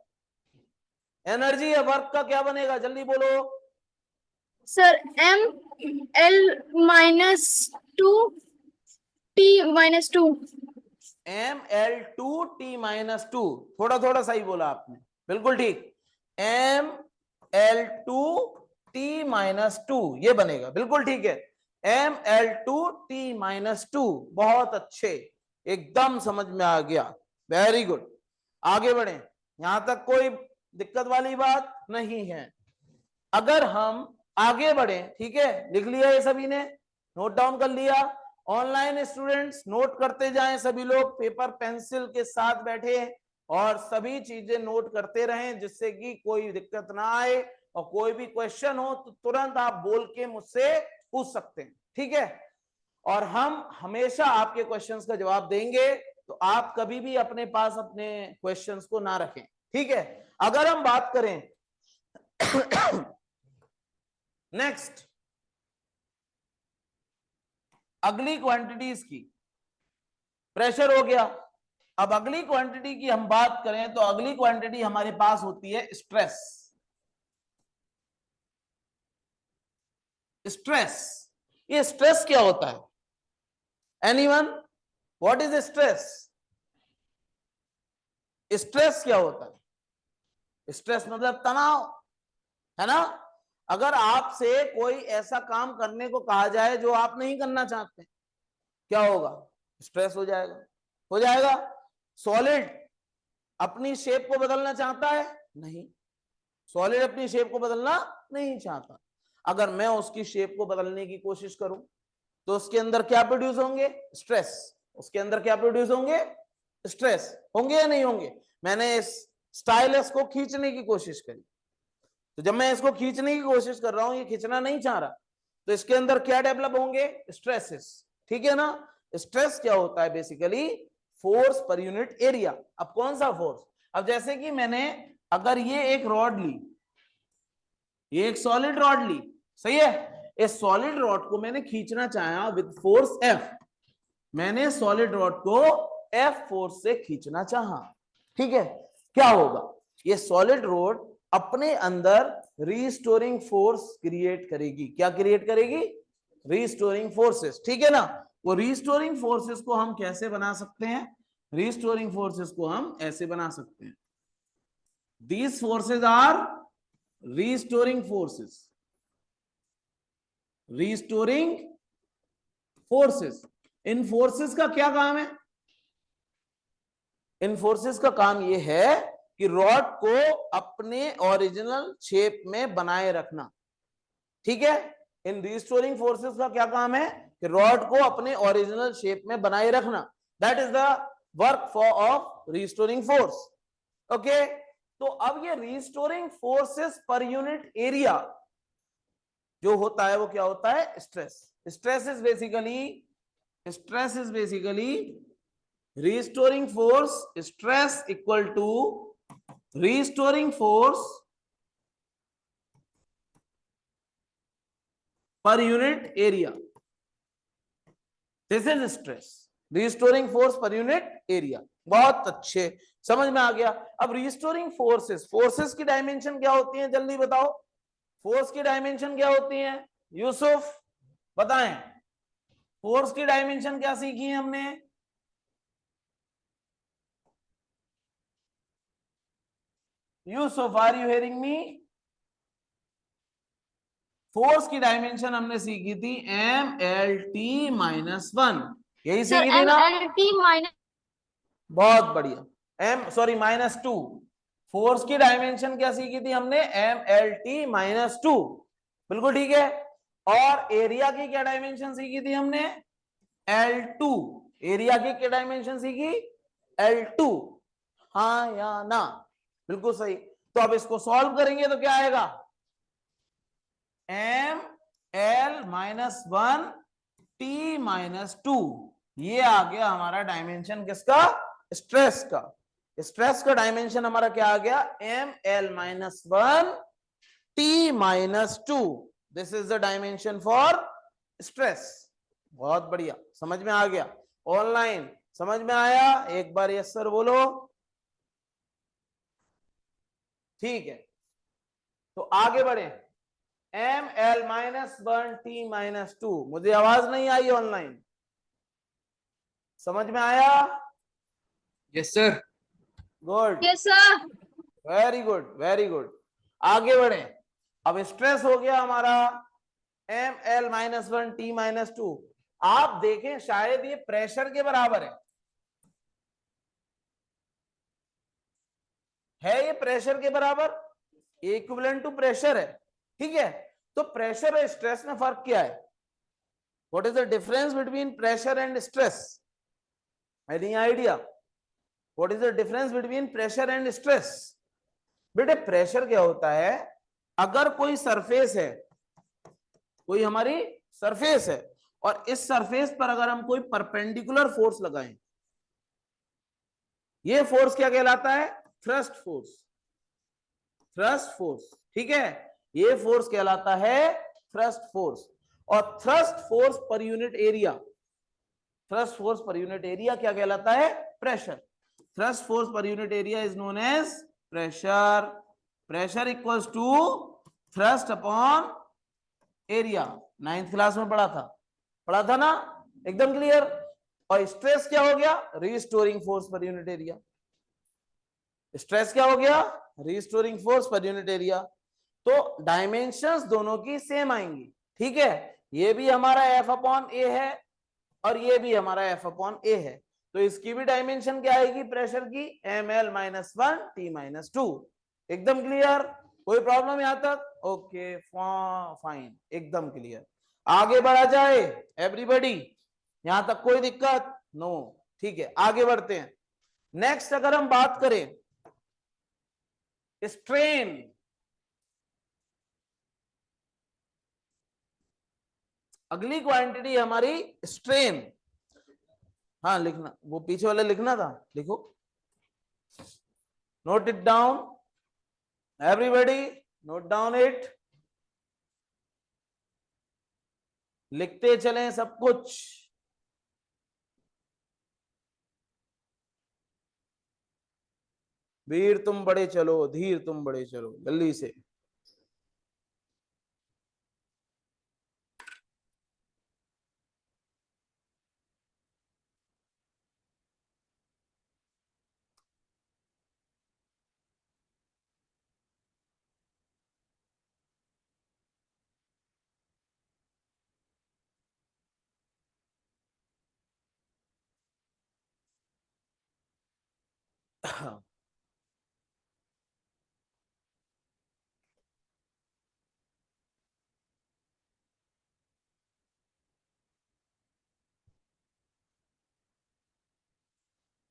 S1: एनर्जी या वर्क का क्या बनेगा? जल्दी बोलो।
S2: Sir ML-2 T-2।
S1: ML2T-2, थोड़ा थोड़ा सही बोला आपने, बिल्कुल ठीक। ML2T-2 ये बनेगा, बिल्कुल ठीक है। ML2T-2, बहुत अच्छे, एकदम समझ में आ गया। Very good. आगे बढ़े, यहां तक कोई दिक्कत वाली बात नहीं है। अगर हम आगे बढ़े, ठीक है, लिख लिया ये सभी ने, नोट डाउन कर लिया। ऑनलाइन स्टूडेंट्स नोट करते जाएं, सभी लोग पेपर पेंसिल के साथ बैठे और सभी चीजें नोट करते रहें जिससे कि कोई दिक्कत ना आए, और कोई भी क्वेश्चन हो तो तुरंत आप बोल के मुझसे पूछ सकते हैं, ठीक है। और हम हमेशा आपके क्वेश्चंस का जवाब देंगे, तो आप कभी भी अपने पास अपने क्वेश्चंस को ना रखें, ठीक है। अगर हम बात करें नेक्स्ट अगली क्वांटिटीज की, प्रेशर हो गया। अब अगली क्वांटिटी की हम बात करें तो अगली क्वांटिटी हमारे पास होती है स्ट्रेस। स्ट्रेस, ये स्ट्रेस क्या होता है? Anyone, what is stress? Stress क्या होता है? स्ट्रेस मतलब तनाव, है ना। अगर आपसे कोई ऐसा काम करने को कहा जाए जो आप नहीं करना चाहते, क्या होगा? स्ट्रेस हो जाएगा, हो जाएगा। सॉलिड अपनी शेप को बदलना चाहता है? नहीं, सॉलिड अपनी शेप को बदलना नहीं चाहता। अगर मैं उसकी शेप को बदलने की कोशिश करूं तो उसके अंदर क्या प्रोड्यूस होंगे? स्ट्रेस। उसके अंदर क्या प्रोड्यूस होंगे? स्ट्रेस होंगे या नहीं होंगे? मैंने इस स्टाइलस को खींचने की कोशिश करी, तो जब मैं इसको खींचने की कोशिश कर रहा हूं, ये खींचना नहीं चाह रहा, तो इसके अंदर क्या डेवलप होंगे? स्ट्रेसेस, ठीक है ना। स्ट्रेस क्या होता है? बेसिकली फोर्स पर यूनिट एरिया। अब कौन सा फोर्स? अब जैसे कि मैंने अगर ये एक रॉड ली, ये एक सॉलिड रॉड ली, सही है, इस सॉलिड रॉड को मैंने खींचना चाहा विद फोर्स एफ, मैंने सॉलिड रॉड को एफ फोर्स से खींचना चाहा, ठीक है। क्या होगा? ये सॉलिड रॉड अपने अंदर रीस्टोरिंग फोर्स क्रिएट करेगी। क्या क्रिएट करेगी? रीस्टोरिंग फोर्सेस, ठीक है ना। वो रीस्टोरिंग फोर्सेस को हम कैसे बना सकते हैं? रीस्टोरिंग फोर्सेस को हम ऐसे बना सकते हैं, these forces are restoring forces. Restoring forces, इन फोर्सेस का क्या काम है? इन फोर्सेस का काम यह है कि रॉड को अपने ओरिजिनल शेप में बनाए रखना, ठीक है। इन रिस्टोरिंग फोर्सेस का क्या काम है? कि रॉड को अपने ओरिजिनल शेप में बनाए रखना। That is the work for of restoring force, okay. तो अब ये रिस्टोरिंग फोर्सेस पर यूनिट एरिया जो होता है वो क्या होता है? Stress. Stress is basically restoring force, stress equal to restoring force per unit area. This is stress, restoring force per unit area. बहुत अच्छे, समझ में आ गया। अब restoring forces, forces की डायमेंशन क्या होती है? जल्दी बताओ, फोर्स की डायमेंशन क्या होती है? यूसुफ बताएं, फोर्स की डायमेंशन क्या सीखी है हमने? Yusuf, are you hearing me? Force की डायमेंशन हमने सीखी थी MLT-1, यही
S2: सर
S1: सीखी थी ना?
S2: MLT-
S1: बहुत बढ़िया। -2। फोर्स की डायमेंशन क्या सीखी थी हमने? MLT-2, बिल्कुल ठीक है। और एरिया की क्या डायमेंशन सीखी थी हमने? L2। एरिया की क्या डायमेंशन सीखी? L2, हाँ या ना? बिल्कुल सही। तो अब इसको सॉल्व करेंगे तो क्या आएगा? ML-1T-2, ये आ गया हमारा डायमेंशन किसका? स्ट्रेस का। स्ट्रेस का डायमेंशन हमारा क्या आ गया? ML-1T-2। This is the dimension for stress. बहुत बढ़िया, समझ में आ गया। ऑनलाइन समझ में आया? एक बार यस सर बोलो। ठीक है, तो आगे बढ़े। ML-1T-2, मुझे आवाज नहीं आई ऑनलाइन, समझ में आया?
S3: Yes sir.
S1: Good,
S2: Yes sir.
S1: Very good, very good. आगे बढ़े। अब स्ट्रेस हो गया हमारा ML-1T-2। आप देखें शायद ये प्रेशर के बराबर है ये प्रेशर के बराबर, इक्विवेलेंट टू प्रेशर है, ठीक है। तो प्रेशर और स्ट्रेस में फर्क क्या है? What is the difference between pressure and stress? Any idea? What is the difference between pressure and stress? बेटे प्रेशर क्या होता है, अगर कोई सरफेस है, कोई हमारी सरफेस है और इस सरफेस पर अगर हम कोई परपेंडिकुलर फोर्स लगाएं, ये फोर्स क्या कहलाता है? Thrust force. थ्रस्ट फोर्स, ठीक है, ये फोर्स कहलाता है थ्रस्ट फोर्स। और थ्रस्ट फोर्स पर यूनिट एरिया, थ्रस्ट फोर्स पर यूनिट एरिया क्या कहलाता है? प्रेशर। थ्रस्ट फोर्स पर unit area is known as pressure. Pressure equals to thrust upon area. 9th class में पढ़ा था ना, एकदम क्लियर। और स्ट्रेस क्या हो गया? रीस्टोरिंग फोर्स पर यूनिट एरिया। स्ट्रेस क्या हो गया? रीस्टोरिंग फोर्स पर यूनिट एरिया। तो डायमेंशंस दोनों की सेम आएंगी, ठीक है। ये भी हमारा F अपॉन ए है और ये भी हमारा F अपॉन ए है, तो इसकी भी डायमेंशन क्या आएगी प्रेशर की? ml-1 t-2। एकदम क्लियर, कोई प्रॉब्लम यहां तक? ओके फाइन, एकदम क्लियर। आगे बढ़ा जाए एवरीबॉडी, यहां तक कोई दिक्कत? नो, ठीक है, आगे बढ़ते हैं। नेक्स्ट अगर हम बात करें स्ट्रेन, अगली क्वांटिटी हमारी स्ट्रेन। हाँ लिखना, वो पीछे वाले लिखना था, लिखो, note it down everybody, note down it, लिखते चलें सब कुछ। वीर तुम बड़े चलो, धीर तुम बड़े चलो, जल्दी से।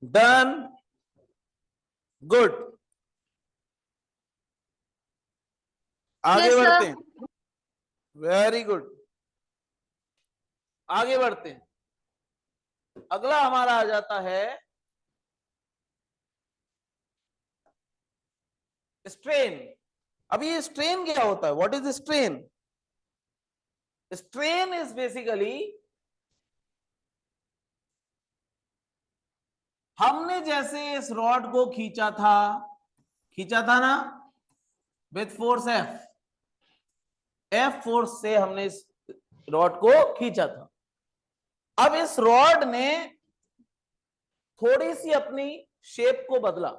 S1: डन, गुड, आगे
S2: Yes, sir.
S1: बढ़ते हैं, वेरी गुड, आगे बढ़ते हैं। अगला हमारा आ जाता है स्ट्रेन। अब ये स्ट्रेन क्या होता है? What is strain? Strain is basically, हमने जैसे इस रॉड को खींचा था ना, विथ फोर्स एफ फोर्स से हमने इस रॉड को खींचा था। अब इस रॉड ने थोड़ी सी अपनी शेप को बदला,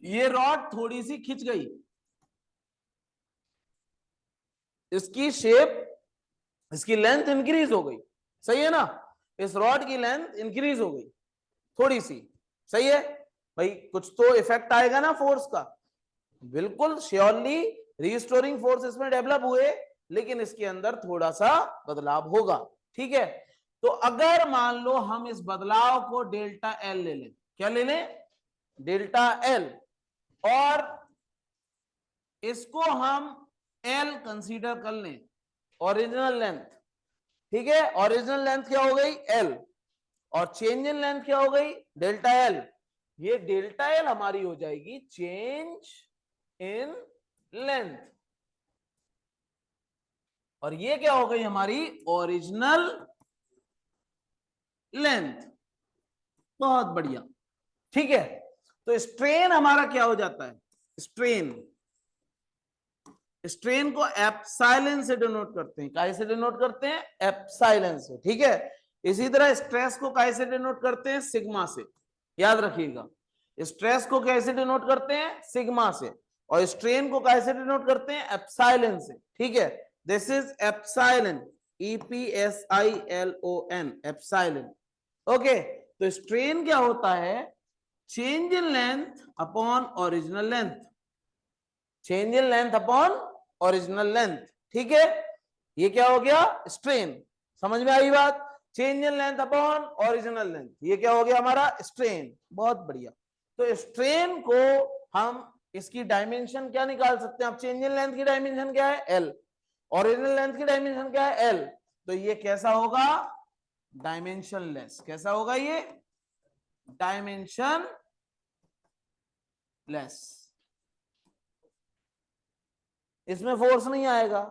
S1: ये रॉड थोड़ी सी खिंच गई, इसकी शेप, इसकी लेंथ इंक्रीज हो गई, सही है ना? इस रॉड की लेंथ इंक्रीज हो गई थोड़ी सी, सही है भाई? कुछ तो इफेक्ट आएगा ना फोर्स का, बिल्कुल श्योरली रीस्टोरिंग फोर्स इसमें डेवलप हुए, लेकिन इसके अंदर थोड़ा सा बदलाव होगा, ठीक है। तो अगर मान लो हम इस बदलाव को डेल्टा एल ले लें, क्या ले लें? डेल्टा एल, और इसको हम एल कंसीडर कर लें, ओरिजिनल लेंथ, ठीक है। ओरिजिनल लेंथ क्या हो गई? एल, और चेंज इन लेंथ क्या हो गई? Delta L. ये डेल्टा एल हमारी हो जाएगी चेंज इन लेंथ, और ये क्या हो गई हमारी? Original length. बहुत बढ़िया, ठीक है। तो स्ट्रेन हमारा क्या हो जाता है? स्ट्रेन को एप्सिलॉन से डिनोट करते हैं। काहे से डिनोट करते हैं? एप्सिलॉन से, ठीक है। इसी तरह स्ट्रेस को काहे से डिनोट करते हैं? सिग्मा से, याद रखिएगा। स्ट्रेस को कैसे डिनोट करते हैं? सिग्मा से, और स्ट्रेन को कैसे डिनोट करते हैं? एप्सिलॉन से, ठीक है। This is epsilon, EPSILON, epsilon, okay. तो स्ट्रेन क्या होता है? Change in length upon original length, change in length upon original length, ठीक है। ये क्या हो गया? स्ट्रेन। समझ में आई बात? Change in length upon original length, ये क्या हो गया हमारा स्ट्रेन। बहुत बढ़िया। तो स्ट्रेन को हम इसकी डायमेंशन क्या निकाल सकते हैं? अब चेंज इन लेंथ की डायमेंशन क्या है? एल, ओरिजिनल लेंथ की डायमेंशन क्या है? एल। तो ये कैसा होगा? Dimension less. कैसा होगा ये? Dimension less. इसमें फोर्स नहीं आएगा,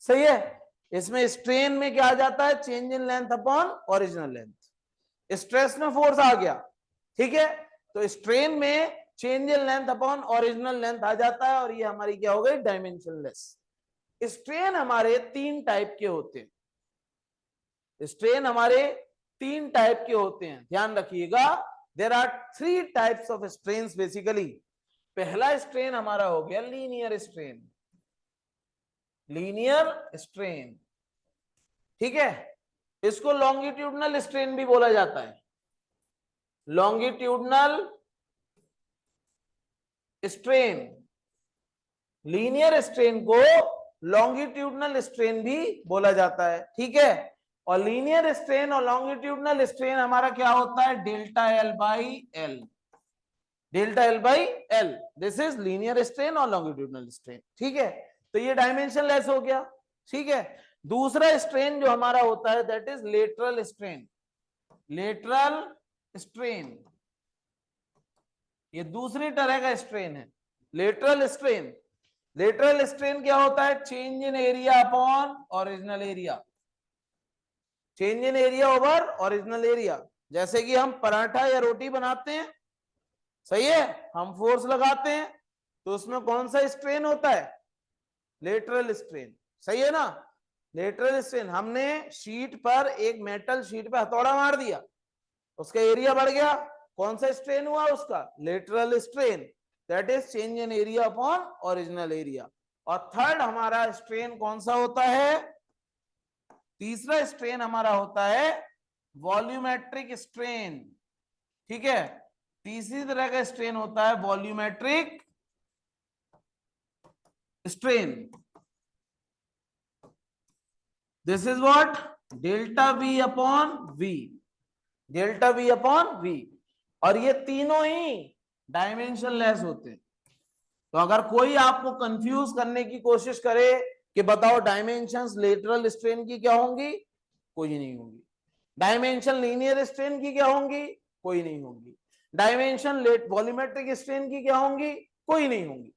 S1: सही है। इसमें स्ट्रेन में क्या आ जाता है? Change in length upon original length. Stress में फोर्स आ गया, ठीक है, तो स्ट्रेन में change in length upon original length आ जाता है, और ये हमारी क्या हो गई? Dimension less. स्ट्रेन हमारे तीन टाइप के होते हैं। स्ट्रेन हमारे तीन टाइप के होते हैं, ध्यान रखिएगा। There are 3 types of strains basically. पहला स्ट्रेन हमारा हो गया लीनियर स्ट्रेन। लीनियर स्ट्रेन, ठीक है, इसको लॉन्गिट्यूडनल स्ट्रेन भी बोला जाता है। लॉन्गिट्यूडनल स्ट्रेन, लीनियर स्ट्रेन को लॉन्गिट्यूडनल स्ट्रेन भी बोला जाता है, ठीक है। और लीनियर स्ट्रेन और लॉन्गिट्यूडनल स्ट्रेन हमारा क्या होता है? Delta L by L. Delta L by L, this is linear strain और लॉन्गिट्यूडनल स्ट्रेन, ठीक है। तो ये डायमेंशन लेस हो गया, ठीक है। दूसरा स्ट्रेन जो हमारा होता है that is lateral strain. Lateral strain, ये दूसरी तरह का स्ट्रेन है, लेटरल स्ट्रेन। लेटरल स्ट्रेन क्या होता है? Change in area upon original area. Change in area over original area. जैसे कि हम पराठा या रोटी बनाते हैं, सही है, हम फोर्स लगाते हैं, तो उसमें कौन सा स्ट्रेन होता है? लेटरल स्ट्रेन, सही है ना। लेटरल स्ट्रेन, हमने शीट पर, एक मेटल शीट पे हथौड़ा मार दिया, उसका एरिया बढ़ गया, कौन सा स्ट्रेन हुआ उसका? Lateral strain. That is change in area upon original area. और थर्ड हमारा स्ट्रेन कौन सा होता है? तीसरा स्ट्रेन हमारा होता है वॉल्यूमेट्रिक स्ट्रेन, ठीक है। तीसरी तरह का स्ट्रेन होता है volumetric strain. This is what? Delta V upon V. Delta V upon V. और ये तीनों ही डायमेंशन लेस होते हैं। तो अगर कोई आपको कंफ्यूज करने की कोशिश करे कि बताओ डायमेंशंस लेटरल स्ट्रेन की क्या होंगी, कोई नहीं होंगी। डायमेंशन लीनियर स्ट्रेन की क्या होंगी, कोई नहीं होंगी। डायमेंशन वॉल्यूमेट्रिक स्ट्रेन की क्या होंगी, कोई नहीं होंगी,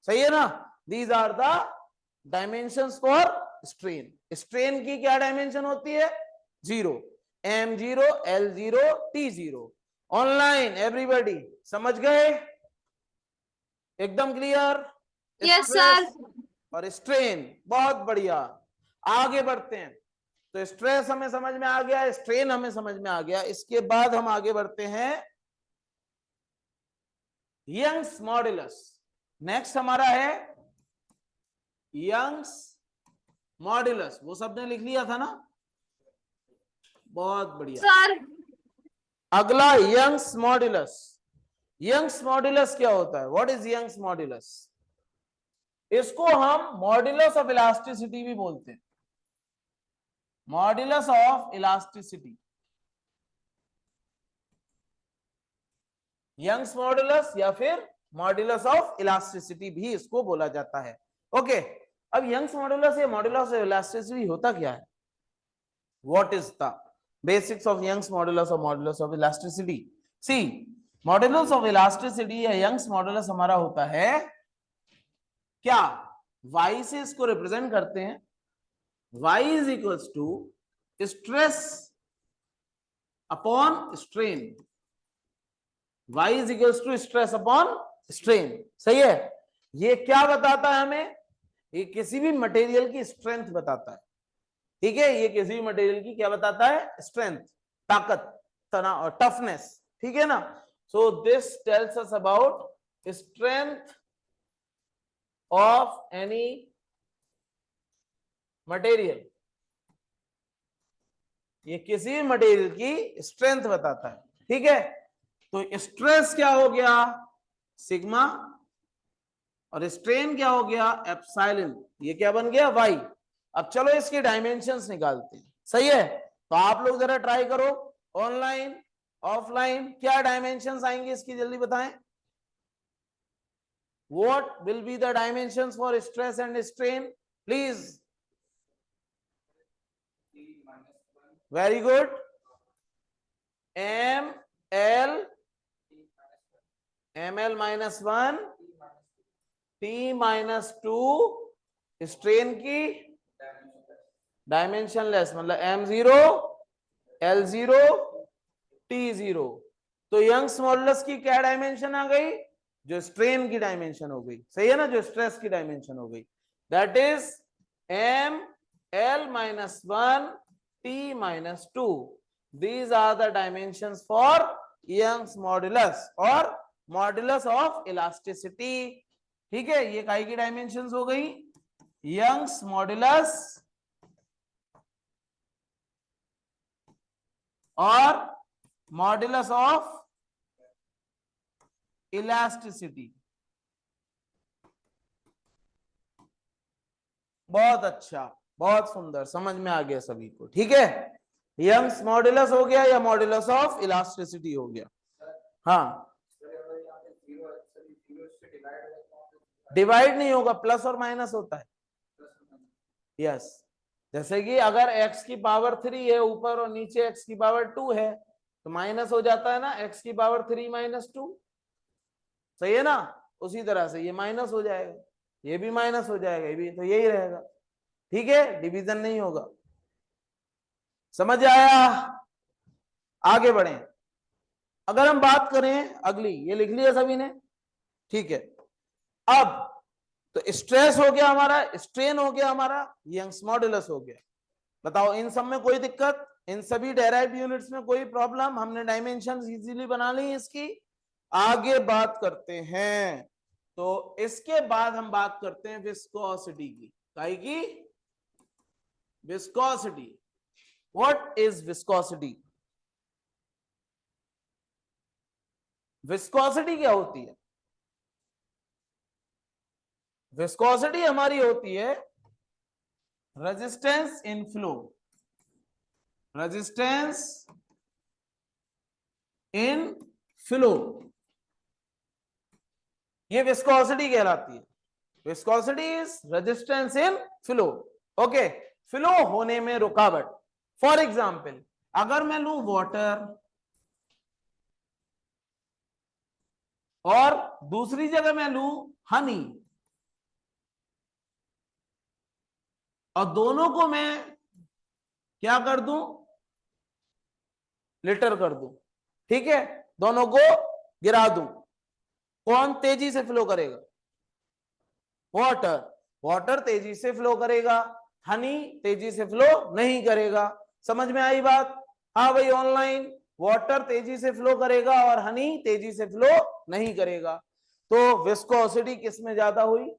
S1: सही है ना। These are the dimensions for strain. Strain की क्या डायमेंशन होती है? 0, m0, l0, t0। Online everybody समझ गए? एकदम क्लियर?
S2: Yes, sir.
S1: और स्ट्रेन, बहुत बढ़िया। आगे बढ़ते हैं। तो स्ट्रेस हमें समझ में आ गया, स्ट्रेन हमें समझ में आ गया। इसके बाद हम आगे बढ़ते हैं यंग्स मॉड्यूलस। नेक्स्ट हमारा है यंग्स मॉड्यूलस। वो सबने लिख लिया था ना? बहुत बढ़िया।
S2: Sir.
S1: अगला यंग्स मॉड्यूलस। यंग्स मॉड्यूलस क्या होता है? What is Young's modulus? इसको हम मॉड्यूलस ऑफ इलास्टिसिटी भी बोलते हैं। Modulus of elasticity, Young's modulus या फिर मॉड्यूलस ऑफ इलास्टिसिटी भी इसको बोला जाता है। ओके, अब यंग्स मॉड्यूलस या मॉड्यूलस ऑफ इलास्टिसिटी होता क्या है? What is the basics of Young's modulus और modulus of elasticity? See, modulus of elasticity या यंग्स मॉड्यूलस हमारा होता है क्या? y से इसको रिप्रेजेंट करते हैं। y is equals to stress upon strain. y is equals to stress upon strain, सही है। ये क्या बताता है हमें? ये किसी भी मटेरियल की स्ट्रेंथ बताता है, ठीक है। ये किसी भी मटेरियल की क्या बताता है? स्ट्रेंथ, ताकत, तनाव और टफनेस, ठीक है ना। So this tells us about strength of any material. ये किसी भी मटेरियल की स्ट्रेंथ बताता है, ठीक है। तो स्ट्रेस क्या हो गया? सिग्मा, और स्ट्रेन क्या हो गया? एप्सिलॉन। ये क्या बन गया? y। अब चलो इसके डायमेंशंस निकालते हैं, सही है। तो आप लोग जरा ट्राई करो, ऑनलाइन ऑफलाइन, क्या डायमेंशंस आएंगे इसकी जल्दी बताएं। What will be the dimensions for stress and strain? Please. Very good. M L minus 1 T minus 2 strain की डायमेंशनलेस, मतलब M0 L0 T0। तो यंग्स मॉडुलस की क्या डायमेंशन आ गई, जो स्ट्रेन की डायमेंशन हो गई, सही है ना, जो स्ट्रेस की डायमेंशन हो गई, that is M L minus 1 T minus 2। These are the dimensions for Young's modulus और modulus of elasticity। ठीक है, ये काई की डायमेंशंस हो गई, यंग्स मॉडुलस और मॉडुलस ऑफ इलास्टिसिटी। बहुत अच्छा, बहुत सुंदर, समझ में आ गया सभी को, ठीक है। यंग्स मॉडुलस हो गया या मॉडुलस ऑफ इलास्टिसिटी हो गया। हाँ, डिवाइड नहीं होगा, प्लस और माइनस होता है। यस, जैसे कि अगर x की पावर 3 है ऊपर और नीचे x की पावर 2 है तो माइनस हो जाता है ना, x की पावर 3 माइनस 2, सही है ना। उसी तरह से ये माइनस हो जाएगा, ये भी माइनस हो जाएगा, ये भी, तो यही रहेगा, ठीक है, डिवीजन नहीं होगा। समझ आया, आगे बढ़े। अगर हम बात करें अगली, ये लिख लिया सभी ने, ठीक है। अब तो स्ट्रेस हो गया हमारा, स्ट्रेन हो गया हमारा, यंग्स मॉडुलस हो गया। बताओ इन सब में कोई दिक्कत, इन सभी डेराइव्ड यूनिट्स में कोई प्रॉब्लम, हमने डायमेंशंस इजीली बना ली इसकी। आगे बात करते हैं, तो इसके बाद हम बात करते हैं विस्कोसिटी की। काई की? Viscosity. What is viscosity? Viscosity क्या होती है? विस्कोसिटी हमारी होती है resistance in flow, resistance in flow, ये विस्कोसिटी कहलाती है। Viscosity is resistance in flow. Okay, flow होने में रुकावट। फॉर एग्जाम्पल, अगर मैं लूं वाटर और दूसरी जगह मैं लूं हनी, और दोनों को मैं क्या कर दूं, लिटर कर दूं, ठीक है, दोनों को गिरा दूं, कौन तेजी से फ्लो करेगा? वाटर। वाटर तेजी से फ्लो करेगा, हनी तेजी से फ्लो नहीं करेगा। समझ में आई बात? हाँ भाई ऑनलाइन, वाटर तेजी से फ्लो करेगा और हनी तेजी से फ्लो नहीं करेगा। तो विस्कोसिटी किस में ज्यादा हुई?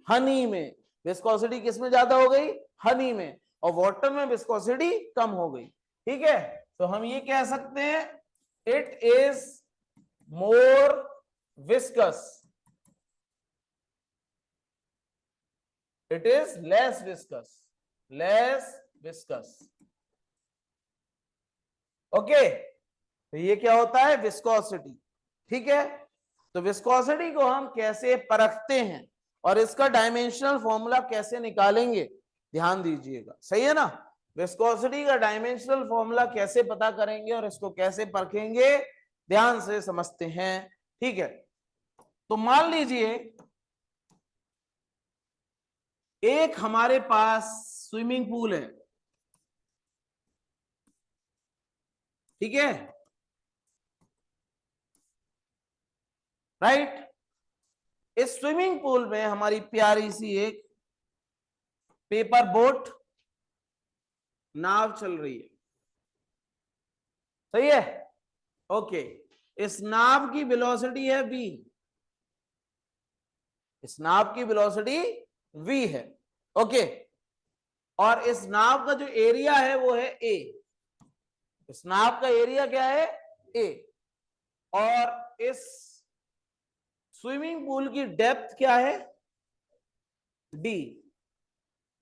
S1: हनी में। विस्कोसिटी किस में ज्यादा हो गई? हनी में। और वाटर में विस्कोसिटी कम हो गई, ठीक है। तो हम ये कह सकते हैं it is more viscous, it is less viscous, less viscous. Okay, तो ये क्या होता है? विस्कोसिटी, ठीक है। तो विस्कोसिटी को हम कैसे परखते हैं और इसका डायमेंशनल फॉर्मूला कैसे निकालेंगे, ध्यान दीजिएगा, सही है ना। विस्कोसिटी का डायमेंशनल फॉर्मूला कैसे पता करेंगे और इसको कैसे परखेंगे, ध्यान से समझते हैं, ठीक है। तो मान लीजिए एक हमारे पास स्विमिंग पूल है, ठीक है, राइट। इस स्विमिंग पूल में हमारी प्यारी सी एक पेपर बोट नाव चल रही है, सही है, ओके। इस नाव की वेलोसिटी है v, इस नाव की वेलोसिटी v है, ओके। और इस नाव का जो एरिया है वो है a, इस नाव का एरिया क्या है? a। और इस स्विमिंग पूल की डेप्थ क्या है? d।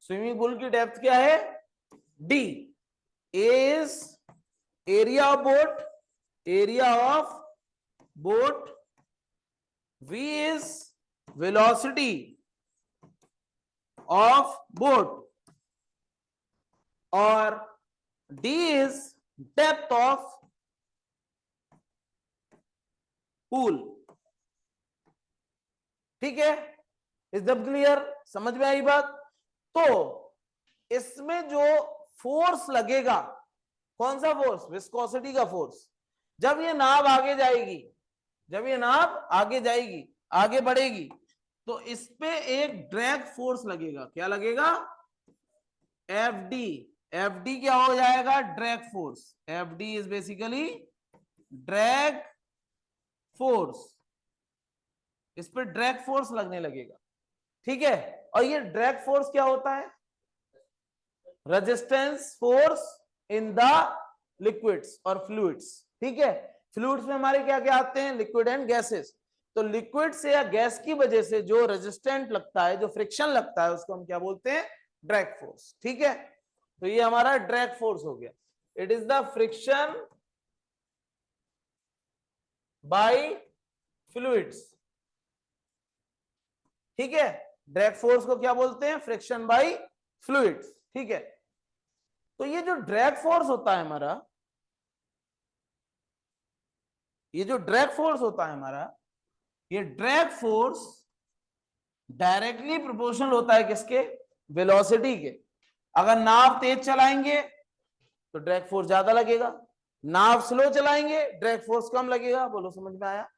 S1: स्विमिंग पूल की डेप्थ क्या है? D. A is area of boat, area of boat. V is velocity of boat, और D is depth of pool. ठीक है, एकदम क्लियर, समझ में आई बात? तो इसमें जो फोर्स लगेगा, कौन सा फोर्स? विस्कोसिटी का फोर्स। जब ये नाव आगे जाएगी, जब ये नाव आगे जाएगी, आगे बढ़ेगी, तो इस पे एक ड्रैग फोर्स लगेगा। क्या लगेगा? F D. एफ डी क्या हो जाएगा? Drag force. F D is basically drag force. इस पे ड्रैग फोर्स लगने लगेगा, ठीक है। और ये ड्रैग फोर्स क्या होता है? Resistance force in the liquids और फ्लूइड्स, ठीक है। फ्लूइड्स में हमारे क्या क्या आते हैं? Liquid and gases. तो लिक्विड से या गैस की वजह से जो रेजिस्टेंट लगता है, जो फ्रिक्शन लगता है, उसको हम क्या बोलते हैं? ड्रैग फोर्स, ठीक है। तो ये हमारा ड्रैग फोर्स हो गया। It is the friction by fluids, ठीक है। ड्रैग फोर्स को क्या बोलते हैं? फ्रिक्शन बाय फ्लूइड्स, ठीक है। तो ये जो ड्रैग फोर्स होता है हमारा, ये जो ड्रैग फोर्स होता है हमारा, ये ड्रैग फोर्स डायरेक्टली प्रोपोर्शनल होता है किसके? वेलोसिटी के। अगर नाव तेज चलाएंगे तो ड्रैग फोर्स ज्यादा लगेगा, नाव स्लो चलाएंगे ड्रैग फोर्स कम लगेगा। बोलो, समझ में आया?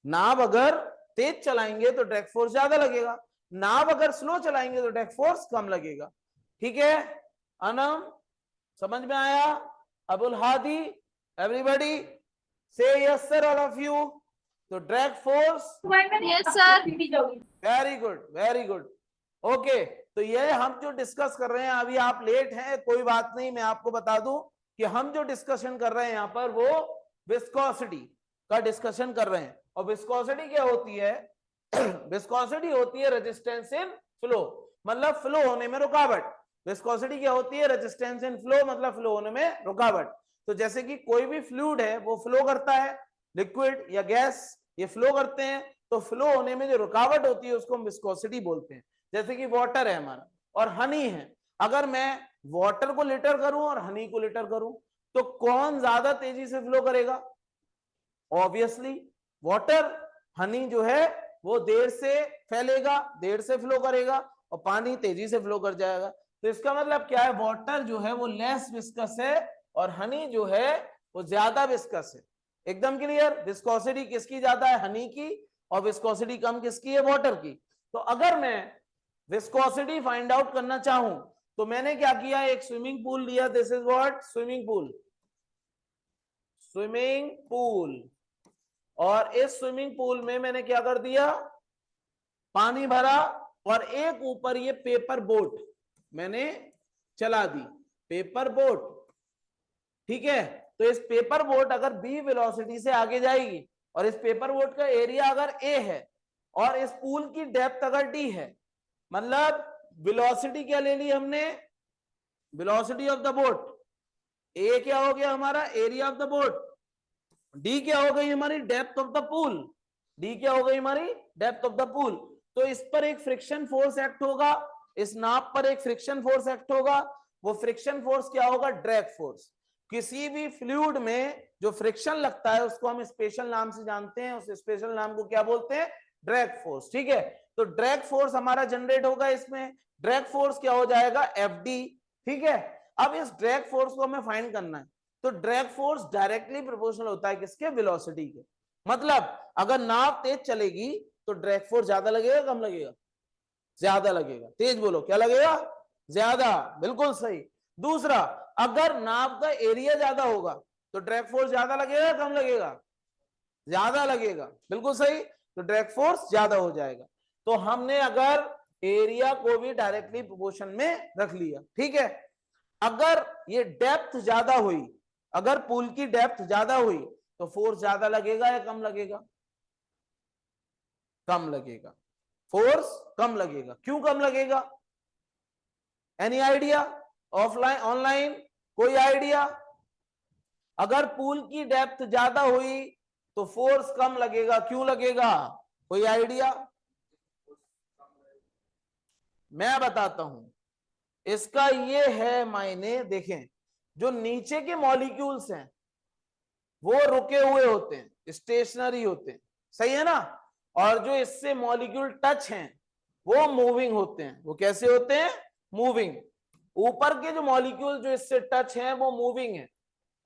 S1: नाव अगर तेज चलाएंगे तो ड्रैग फोर्स ज्यादा लगेगा, नाव अगर स्लो चलाएंगे तो ड्रैग फोर्स कम लगेगा, ठीक है। अनम, समझ में आया? अबुल हादी, एवरीबॉडी से yes sir, all of you. तो drag force,
S2: Yes, sir.
S1: Very good, very good, okay. तो ये हम जो डिस्कस कर रहे हैं, अभी आप लेट हैं, कोई बात नहीं, मैं आपको बता दूं कि हम जो डिस्कशन कर रहे हैं यहां पर, वो विस्कोसिटी का डिस्कशन कर रहे हैं। और विस्कोसिटी क्या होती है? विस्कोसिटी होती है रेजिस्टेंस इन फ्लो, मतलब फ्लो होने में रुकावट। विस्कोसिटी क्या होती है? रेजिस्टेंस इन फ्लो, मतलब फ्लो होने में रुकावट। तो जैसे कि कोई भी फ्लूइड है वो फ्लो करता है, लिक्विड या गैस ये फ्लो करते हैं, तो फ्लो होने में जो रुकावट होती है उसको हम विस्कोसिटी बोलते हैं। जैसे कि वाटर है हमारा और हनी है, अगर मैं वाटर को लिटर करूं और हनी को लिटर करूं, तो कौन ज्यादा तेजी से फ्लो करेगा? Obviously water. हनी जो है वो देर से फैलेगा, देर से फ्लो करेगा, और पानी तेजी से फ्लो कर जाएगा। तो इसका मतलब क्या है? वाटर जो है वो लेस विस्कस है और हनी जो है वो ज्यादा विस्कस है। एकदम क्लियर? विस्कोसिटी किसकी ज्यादा है? हनी की। और विस्कोसिटी कम किसकी है? वाटर की। तो अगर मैं विस्कोसिटी फाइंड आउट करना चाहूं तो मैंने क्या किया? एक स्विमिंग पूल लिया। This is what? Swimming pool. Swimming pool. और इस स्विमिंग पूल में मैंने क्या कर दिया? पानी भरा, और एक ऊपर ये पेपर बोट मैंने चला दी, पेपर बोट, ठीक है। तो इस पेपर बोट अगर b वेलोसिटी से आगे जाएगी, और इस पेपर बोट का एरिया अगर a है, और इस पूल की डेप्थ अगर d है, मतलब वेलोसिटी क्या ले ली हमने? Velocity of the boat. a क्या हो गया हमारा? Area of the boat. d क्या हो गई हमारी? Depth of the pool. d क्या हो गई हमारी? Depth of the pool. तो इस पर एक फ्रिक्शन फोर्स एक्ट होगा, इस नाव पर एक फ्रिक्शन फोर्स एक्ट होगा। वो फ्रिक्शन फोर्स क्या होगा? Drag force. किसी भी फ्लूइड में जो फ्रिक्शन लगता है उसको हम स्पेशल नाम से जानते हैं, उस स्पेशल नाम को क्या बोलते हैं? ड्रैग फोर्स, ठीक है। तो ड्रैग फोर्स हमारा जनरेट होगा इसमें। ड्रैग फोर्स क्या हो जाएगा? एफ डी, ठीक है। अब इस ड्रैग फोर्स को हमें फाइंड करना है। तो ड्रैग फोर्स डायरेक्टली प्रोपोर्शनल होता है किसके? वेलोसिटी के। मतलब अगर नाव तेज चलेगी तो ड्रैग फोर्स ज्यादा लगेगा कम लगेगा? ज्यादा लगेगा। तेज बोलो, क्या लगेगा? ज्यादा, बिल्कुल सही। दूसरा, अगर नाव का एरिया ज्यादा होगा तो ड्रैग फोर्स ज्यादा लगेगा कम लगेगा? ज्यादा लगेगा, बिल्कुल सही। तो ड्रैग फोर्स ज्यादा हो जाएगा। तो हमने अगर एरिया को भी डायरेक्टली प्रोपोर्शन में रख लिया, ठीक है। अगर ये डेप्थ ज्यादा हुई, अगर पूल की डेप्थ ज्यादा हुई, तो फोर्स ज्यादा लगेगा या कम लगेगा? कम लगेगा। फोर्स कम लगेगा। क्यों कम लगेगा? Any idea? Offline online? कोई आइडिया? अगर पूल की डेप्थ ज्यादा हुई तो फोर्स कम लगेगा, क्यों लगेगा? कोई आइडिया? मैं बताता हूं, इसका ये है मायने। देखें, जो नीचे के मॉलिक्यूल्स हैं वो रुके हुए होते हैं, स्टेशनरी होते हैं, सही है ना? और जो इससे मॉलिक्यूल टच हैं वो मूविंग होते हैं। वो कैसे होते हैं? मूविंग। ऊपर के जो मॉलिक्यूल जो इससे टच हैं वो मूविंग है,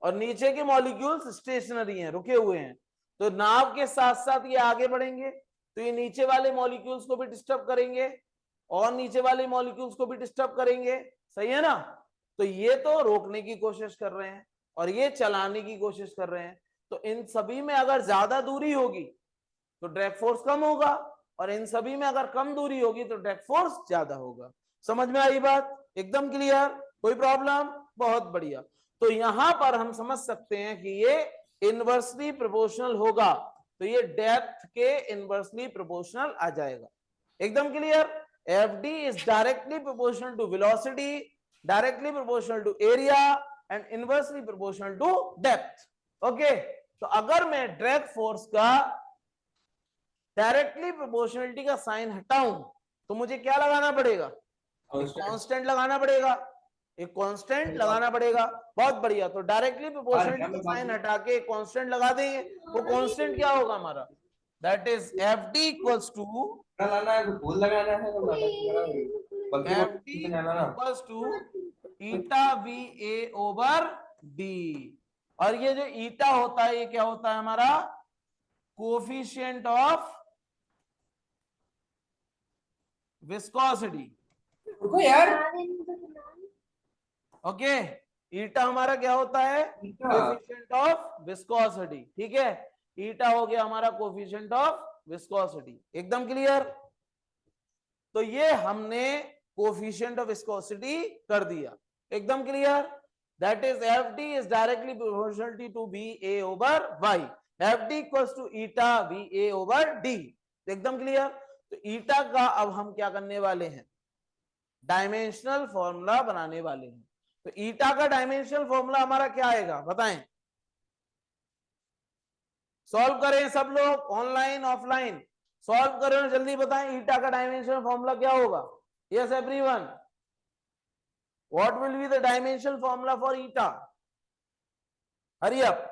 S1: और नीचे के मॉलिक्यूल्स स्टेशनरी हैं, रुके हुए हैं। तो नाव के साथ साथ ये आगे बढ़ेंगे तो ये नीचे वाले मॉलिक्यूल्स को भी डिस्टर्ब करेंगे और नीचे वाले मॉलिक्यूल्स को भी डिस्टर्ब करेंगे, सही है ना? तो ये तो रोकने की कोशिश कर रहे हैं और ये चलाने की कोशिश कर रहे हैं। तो इन सभी में अगर ज्यादा दूरी होगी तो ड्रैग फोर्स कम होगा, और इन सभी में अगर कम दूरी होगी तो ड्रैग फोर्स ज्यादा होगा। समझ में आई बात? एकदम क्लियर? कोई प्रॉब्लम? बहुत बढ़िया। तो यहां पर हम समझ सकते हैं कि ये इनवर्सली प्रोपोर्शनल होगा, तो ये डेप्थ के इनवर्सली प्रोपोर्शनल आ जाएगा। एकदम clear? FD is directly proportional to velocity, directly proportional to area and inversely proportional to depth. Okay, तो अगर मैं ड्रैग फोर्स का डायरेक्टली प्रोपोर्शनलिटी का साइन हटाऊं तो मुझे क्या लगाना पड़ेगा? कांस्टेंट लगाना पड़ेगा, एक कांस्टेंट लगाना पड़ेगा। बहुत बढ़िया। तो डायरेक्टली प्रोपोर्शनलिटी का साइन हटा के कांस्टेंट लगा देंगे। वो कांस्टेंट क्या होगा हमारा? That is FD equals to eta VA over D। और ये जो ईटा होता है ये क्या होता है हमारा? Coefficient of viscosity.
S3: यार
S1: ओके, ईटा हमारा क्या होता है? Coefficient of viscosity. ठीक है, ईटा हो गया हमारा कोफिशिएंट ऑफ विस्कोसिटी। एकदम क्लियर? तो ये हमने कोफिशिएंट ऑफ विस्कोसिटी कर दिया। एकदम clear? That is FD is directly proportional to VA over Y। FD equals to eta VA over D। एकदम क्लियर? तो ईटा का अब हम क्या करने वाले हैं? डायमेंशनल फॉर्मूला बनाने वाले हैं। तो ईटा का डायमेंशनल फॉर्मूला हमारा क्या आएगा बताएं? सॉल्व करें सब लोग, ऑनलाइन ऑफलाइन सॉल्व करें और जल्दी बताएं ईटा का डायमेंशनल फॉर्मूला क्या होगा? Yes everyone, what will be the dimensional formula for eta? Hurry up.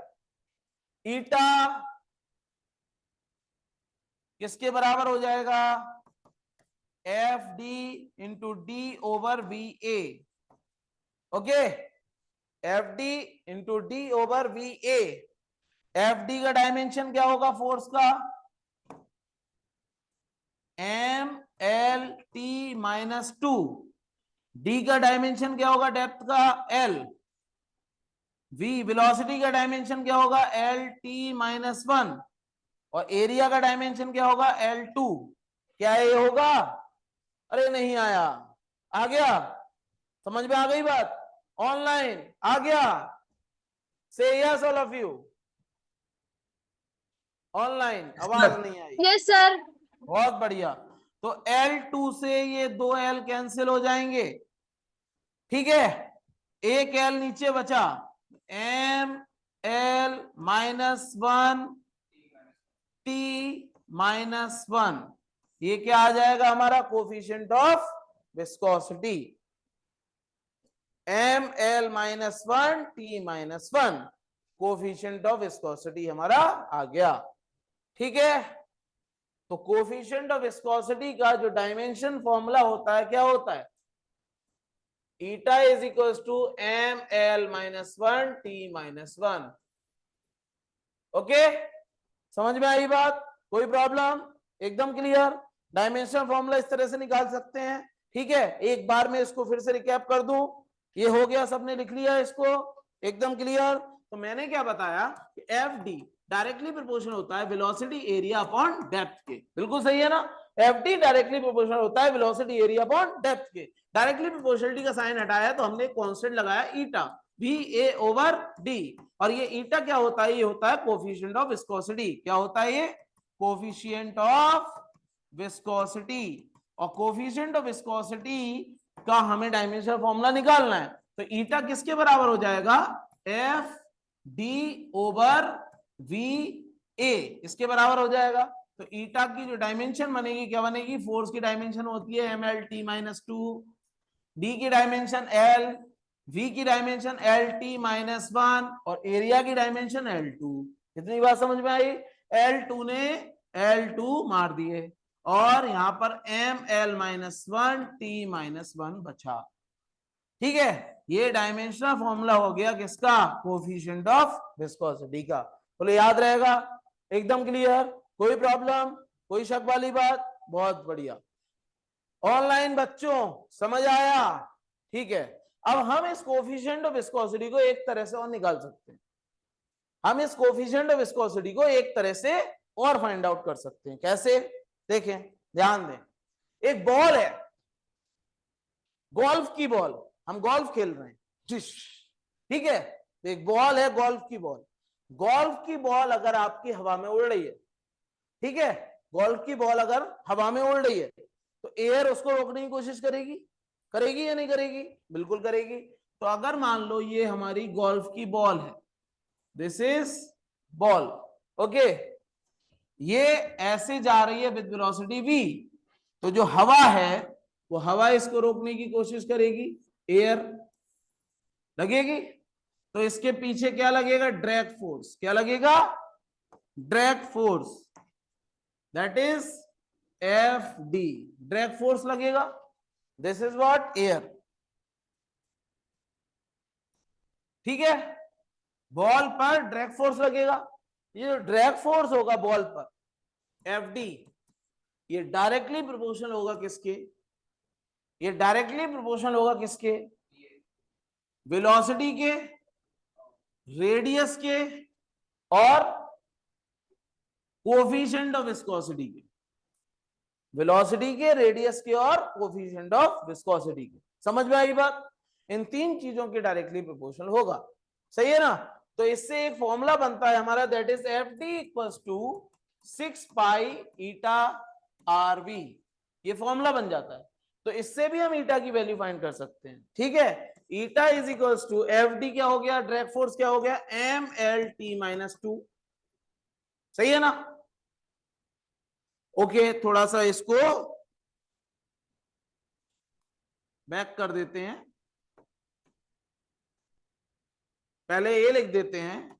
S1: Eta किसके बराबर हो जाएगा? FD into D over VA। Okay, FD into D over VA। FD का डायमेंशन क्या होगा फोर्स का? MLT minus 2। D का डायमेंशन क्या होगा डेप्थ का? L। V वेलोसिटी का डायमेंशन क्या होगा? LT minus 1। और एरिया का डायमेंशन क्या होगा? L2। क्या ये होगा? अरे नहीं आया, आ गया? समझ में आ गई बात? ऑनलाइन आ गया? से yes all of you. Online आवाज नहीं आई?
S2: Yes sir.
S1: बहुत बढ़िया। तो L2 से ये 2L कैंसिल हो जाएंगे, ठीक है? एक L नीचे बचा, ML माइनस 1 T माइनस 1। ये क्या आ जाएगा हमारा? Coefficient of viscosity. ML minus 1 T minus 1 coefficient of viscosity हमारा आ गया। ठीक है, तो कोफिशिएंट ऑफ विस्कोसिटी का जो डायमेंशन फॉर्मूला होता है क्या होता है? Eta is equal to ML minus 1 T minus 1। Okay, समझ में आई बात? कोई प्रॉब्लम? एकदम क्लियर? डायमेंशन फॉर्मूला इस तरह से निकाल सकते हैं। ठीक है, एक बार में इसको फिर से रिकैप कर दूं। ये हो गया, सबने लिख लिया इसको? एकदम क्लियर? तो मैंने क्या बताया कि FD डायरेक्टली प्रोपोर्शनल होता है वेलोसिटी एरिया अपॉन डेप्थ के। बिल्कुल सही है ना? FD डायरेक्टली प्रोपोर्शनल होता है वेलोसिटी एरिया अपॉन डेप्थ के। डायरेक्टली प्रोपोर्शनलिटी का साइन हटाया तो हमने कांस्टेंट लगाया ईटा VA ओवर D। और ये ईटा क्या होता है? ये होता है कोफिशिएंट ऑफ विस्कोसिटी। क्या होता है ये? Coefficient of viscosity. और कोफिशिएंट ऑफ विस्कोसिटी का हमें डायमेंशनल फॉर्मूला निकालना है। तो ईटा किसके बराबर हो जाएगा, F D over V A, इसके बराबर हो जाएगा। तो ईटा की जो डायमेंशन बनेगी क्या बनेगी, फोर्स की डायमेंशन होती है M L T minus two, D की डायमेंशन एल, वी की dimension L T minus one, और एरिया की डायमेंशन एल टू। कितनी बात समझ में आई, एल टू ने एल टू मार दिए, और यहां पर M L minus one T minus one बचा। ठीक है, ये डायमेंशनल फॉर्मूला हो गया किसका, कोफिशिएंट ऑफ विस्कोसिटी का। बोलो याद रहेगा, एकदम क्लियर, कोई प्रॉब्लम, कोई शक वाली बात, बहुत बढ़िया। ऑनलाइन बच्चों समझ आया, ठीक है। अब हम इस कोफिशिएंट ऑफ विस्कोसिटी को एक तरह से और निकाल सकते हैं, हम इस कोफिशिएंट ऑफ विस्कोसिटी को एक तरह से और फाइंड आउट कर सकते हैं। कैसे, देखें, ध्यान दें, एक बॉल है, गोल्फ की बॉल, हम गोल्फ खेल रहे हैं, ठीक है, तो एक बॉल है गोल्फ की बॉल, गोल्फ की बॉल अगर आपकी हवा में उड़ रही है, ठीक है, गोल्फ की बॉल अगर हवा में उड़ रही है तो एयर उसको रोकने की कोशिश करेगी, करेगी या नहीं करेगी, बिल्कुल करेगी। तो अगर मान लो ये हमारी गोल्फ की बॉल है, दिस इज बॉल, ओके, ये ऐसे जा रही है विद वेलोसिटी v, तो जो हवा है वो हवा इसको रोकने की कोशिश करेगी, एयर लगेगी, तो इसके पीछे क्या लगेगा, ड्रैग फोर्स, क्या लगेगा, drag force, that is F D, drag force लगेगा, दिस इज व्हाट, एयर। ठीक है, बॉल पर ड्रैग फोर्स लगेगा, ये जो ड्रैग फोर्स होगा बॉल पर एफ डी, ये डायरेक्टली प्रोपोर्शनल होगा किसके, ये डायरेक्टली प्रोपोर्शनल होगा किसके, वेलोसिटी के, रेडियस के, और कोफिशिएंट ऑफ विस्कोसिटी के, वेलोसिटी के, रेडियस के और कोफिशिएंट ऑफ विस्कोसिटी के। समझ में आई बात, इन तीन चीजों के डायरेक्टली प्रोपोर्शनल होगा, सही है ना। तो इससे एक फॉर्मूला बनता है हमारा, that is F D equals to 6 pi eta R V, ये फॉर्मूला बन जाता है। तो इससे भी हम ईटा की वैल्यू फाइंड कर सकते हैं, ठीक है। Eta is equals to F D क्या हो गया, ड्रैग फोर्स क्या हो गया, M L T minus two, सही है ना। ओके, थोड़ा सा इसको बैक कर देते हैं, पहले ये लिख देते हैं,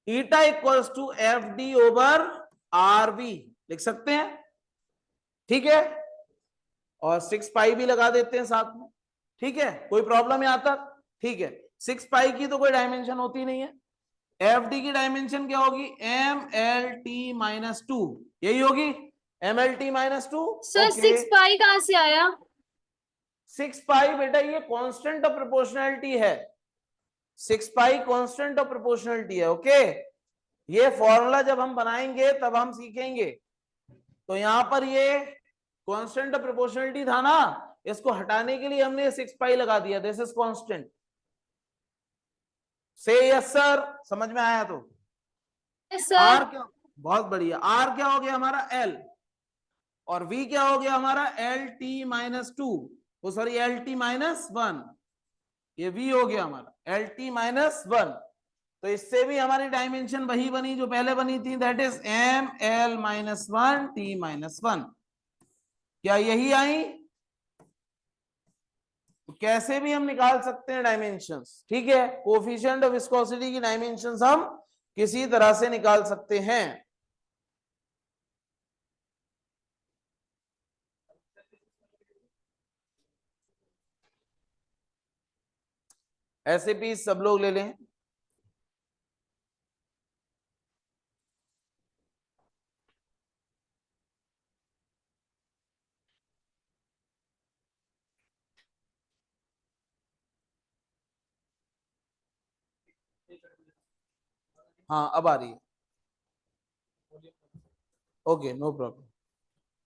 S1: eta equals to F D over R V लिख सकते हैं, ठीक है, और 6 पाई भी लगा देते हैं साथ में, ठीक है, कोई प्रॉब्लम यहां तक, ठीक है। 6 पाई की तो कोई डायमेंशन होती नहीं है, एफ डी की डायमेंशन क्या होगी, M L T minus two, यही होगी, M L T minus two.
S2: Sir 6 pi कहाँ से आया,
S1: 6 पाई बेटा ये कांस्टेंट ऑफ प्रोपोर्शनैलिटी है, 6 पाई कांस्टेंट ऑफ प्रोपोर्शनैलिटी है, ओके। ये फॉर्मूला जब हम बनाएंगे तब हम सीखेंगे। तो यहां पर ये कांस्टेंट ऑफ प्रोपोर्शनैलिटी था ना, इसको हटाने के लिए हमने 6 पाई लगा दिया, दिस इज कांस्टेंट। से यस सर, समझ में आया तो।
S2: सर
S1: आर क्या, बहुत बढ़िया, आर क्या हो गया हमारा एल, और वी क्या हो गया हमारा एल टी माइनस टू, वो sorry L T minus one, ये वी हो गया हमारा एल टी माइनस वन। तो इससे भी हमारी डायमेंशन वही बनी जो पहले बनी थी, that is M L minus one T minus one, क्या यही आई। तो कैसे भी हम निकाल सकते हैं डायमेंशंस, ठीक है, कोफिशिएंट ऑफ विस्कोसिटी की डायमेंशंस हम किसी तरह से निकाल सकते हैं। ऐसे भी सब लोग ले लें, हाँ अब आ रही है, ओके नो प्रॉब्लम,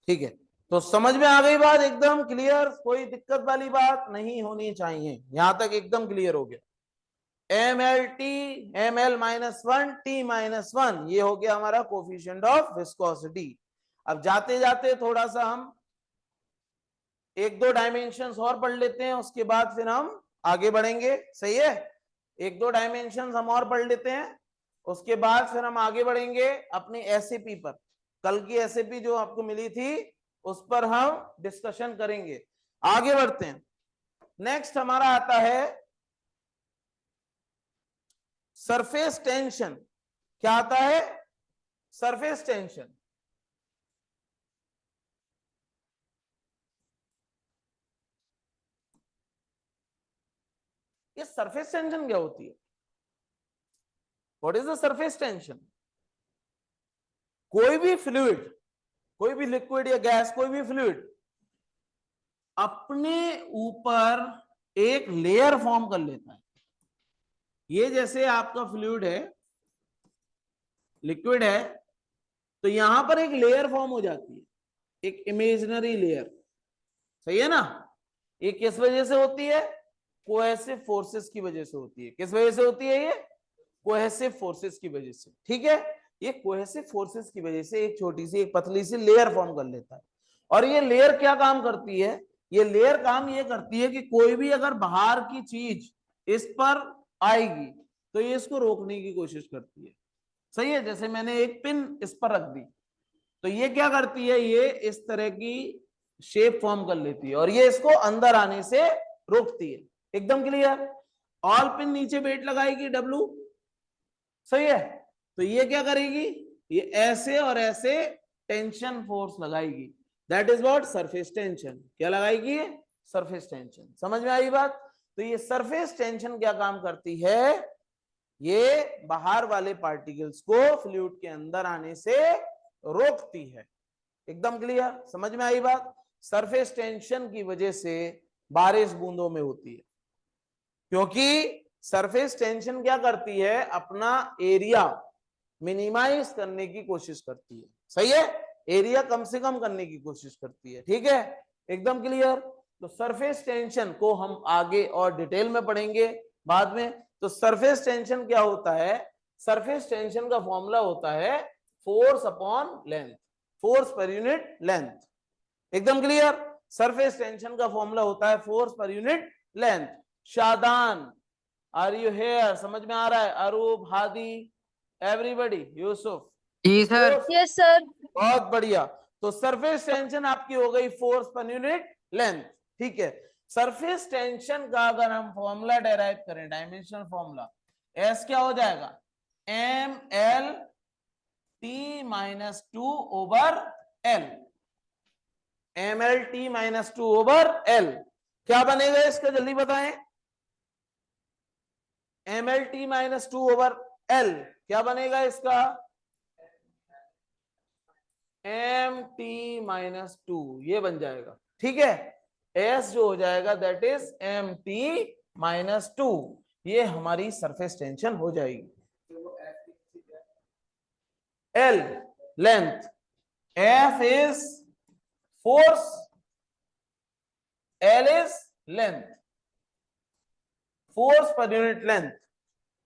S1: ठीक है। तो समझ में आ गई बात, एकदम क्लियर, कोई दिक्कत वाली बात नहीं होनी चाहिए, यहां तक एकदम क्लियर हो गया। M L T, M L minus one T minus one, ये हो गया हमारा कोफिशिएंट ऑफ विस्कोसिटी। अब जाते जाते थोड़ा सा हम एक दो डायमेंशंस और पढ़ लेते हैं, उसके बाद फिर हम आगे बढ़ेंगे, सही है। एक दो डायमेंशन हम और पढ़ लेते हैं, उसके बाद फिर हम आगे बढ़ेंगे अपनी एसएपी पर। कल की एसएपी जो आपको मिली थी उस पर हम डिस्कशन करेंगे। आगे बढ़ते हैं। नेक्स्ट हमारा आता है सरफेस टेंशन। क्या आता है? Surface tension. ये सरफेस टेंशन क्या होती है? What is the surface tension? कोई भी फ्लूइड, कोई भी लिक्विड या गैस, कोई भी फ्लूइड अपने ऊपर एक लेयर फॉर्म कर लेता है। ये जैसे आपका फ्लूइड है, लिक्विड है, तो यहां पर एक लेयर फॉर्म हो जाती है, एक इमेजिनरी लेयर, सही है ना। ये किस वजह से होती है? कोहेसिव फोर्सेस की वजह से होती है। किस वजह से होती है? ये कोहेसिव फोर्सेस की वजह से, ठीक है। ये कोहेसिव फोर्सेस की वजह से एक छोटी सी, एक पतली सी लेयर फॉर्म कर लेता है। और ये लेयर क्या काम करती है? ये लेयर काम ये करती है कि कोई भी अगर बाहर की चीज इस पर आएगी तो ये इसको रोकने की कोशिश करती है, सही है। जैसे मैंने एक पिन इस पर रख दी, तो ये क्या करती है? ये इस तरह की शेप फॉर्म कर लेती है और ये इसको अंदर आने से रोकती है। एकदम क्लियर। ऑल पिन नीचे वेट लगाएगी डब्लू, सही है। तो ये क्या करेगी? ये ऐसे और ऐसे टेंशन फोर्स लगाएगी। That is what? Surface tension. क्या लगाएगी? Surface tension. समझ में आई बात? तो ये सरफेस टेंशन क्या काम करती है? ये बाहर वाले पार्टिकल्स को फ्लूइड के अंदर आने से रोकती है। एकदम क्लियर, समझ में आई बात? सरफेस टेंशन की वजह से बारिश बूंदों में होती है, क्योंकि सरफेस टेंशन क्या करती है? अपना एरिया मिनिमाइज करने की कोशिश करती है, सही है। एरिया कम से कम करने की कोशिश करती है, ठीक है। एकदम क्लियर। तो सरफेस टेंशन को हम आगे और डिटेल में पढ़ेंगे बाद में। तो सरफेस टेंशन क्या होता है? सरफेस टेंशन का फॉर्मूला होता है फोर्स अपॉन लेंथ, फोर्स पर यूनिट लेंथ। एकदम क्लियर। सरफेस टेंशन का फॉर्मूला होता है फोर्स पर unit length. Shadan, are you here? समझ में आ रहा है? अरूप, हादी, एवरीबॉडी, यूसुफ?
S3: जी सर।
S2: Yes sir.
S1: बहुत बढ़िया। तो सरफेस टेंशन आपकी हो गई फोर्स पर यूनिट लेंथ, ठीक है। सरफेस टेंशन का अगर हम फॉर्मूला डेराइव करें, डायमेंशनल फॉर्मूला, एस क्या हो जाएगा? M L T minus two over L. M L T minus two over L. क्या बनेगा इसका? जल्दी बताएं। M L T minus two over L क्या बनेगा इसका? एम टी माइनस टू, ये बन जाएगा, ठीक है। एस जो हो जाएगा that is M T minus two. ये हमारी सरफेस टेंशन हो जाएगी। L length, F is force, L is length, force पर यूनिट लेंथ,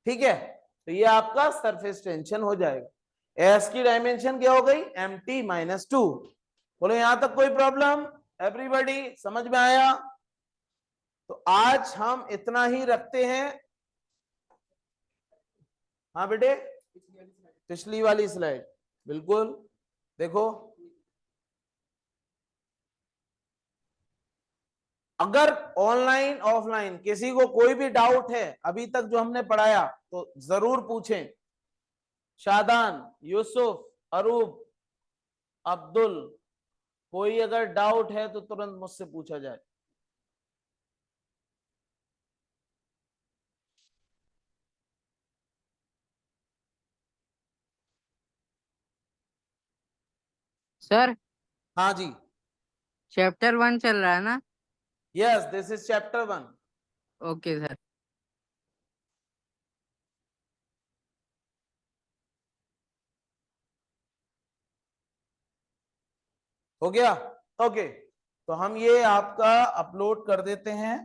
S1: ठीक है। तो ये आपका सरफेस टेंशन हो जाएगा। एस की डायमेंशन क्या हो गई? M T minus two. बोलो यहां तक कोई प्रॉब्लम? एवरीबॉडी समझ में आया? तो आज हम इतना ही रखते हैं। हाँ बेटे, पिछली वाली स्लाइड बिल्कुल देखो। अगर ऑनलाइन ऑफलाइन किसी को कोई भी डाउट है अभी तक जो हमने पढ़ाया तो जरूर पूछें। शादान, यूसुफ, अरूब, अब्दुल, कोई अगर डाउट है तो तुरंत मुझसे पूछा जाए।
S3: सर
S1: हाँ जी।
S3: चैप्टर 1 चल रहा है ना?
S1: Yes, this is chapter 1।
S3: Okay sir.
S1: हो गया? ओके, तो हम ये आपका अपलोड कर देते हैं।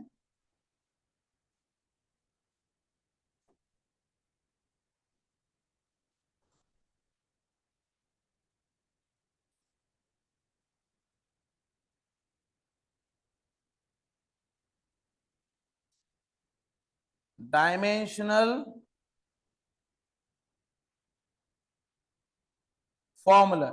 S1: Dimensional formula.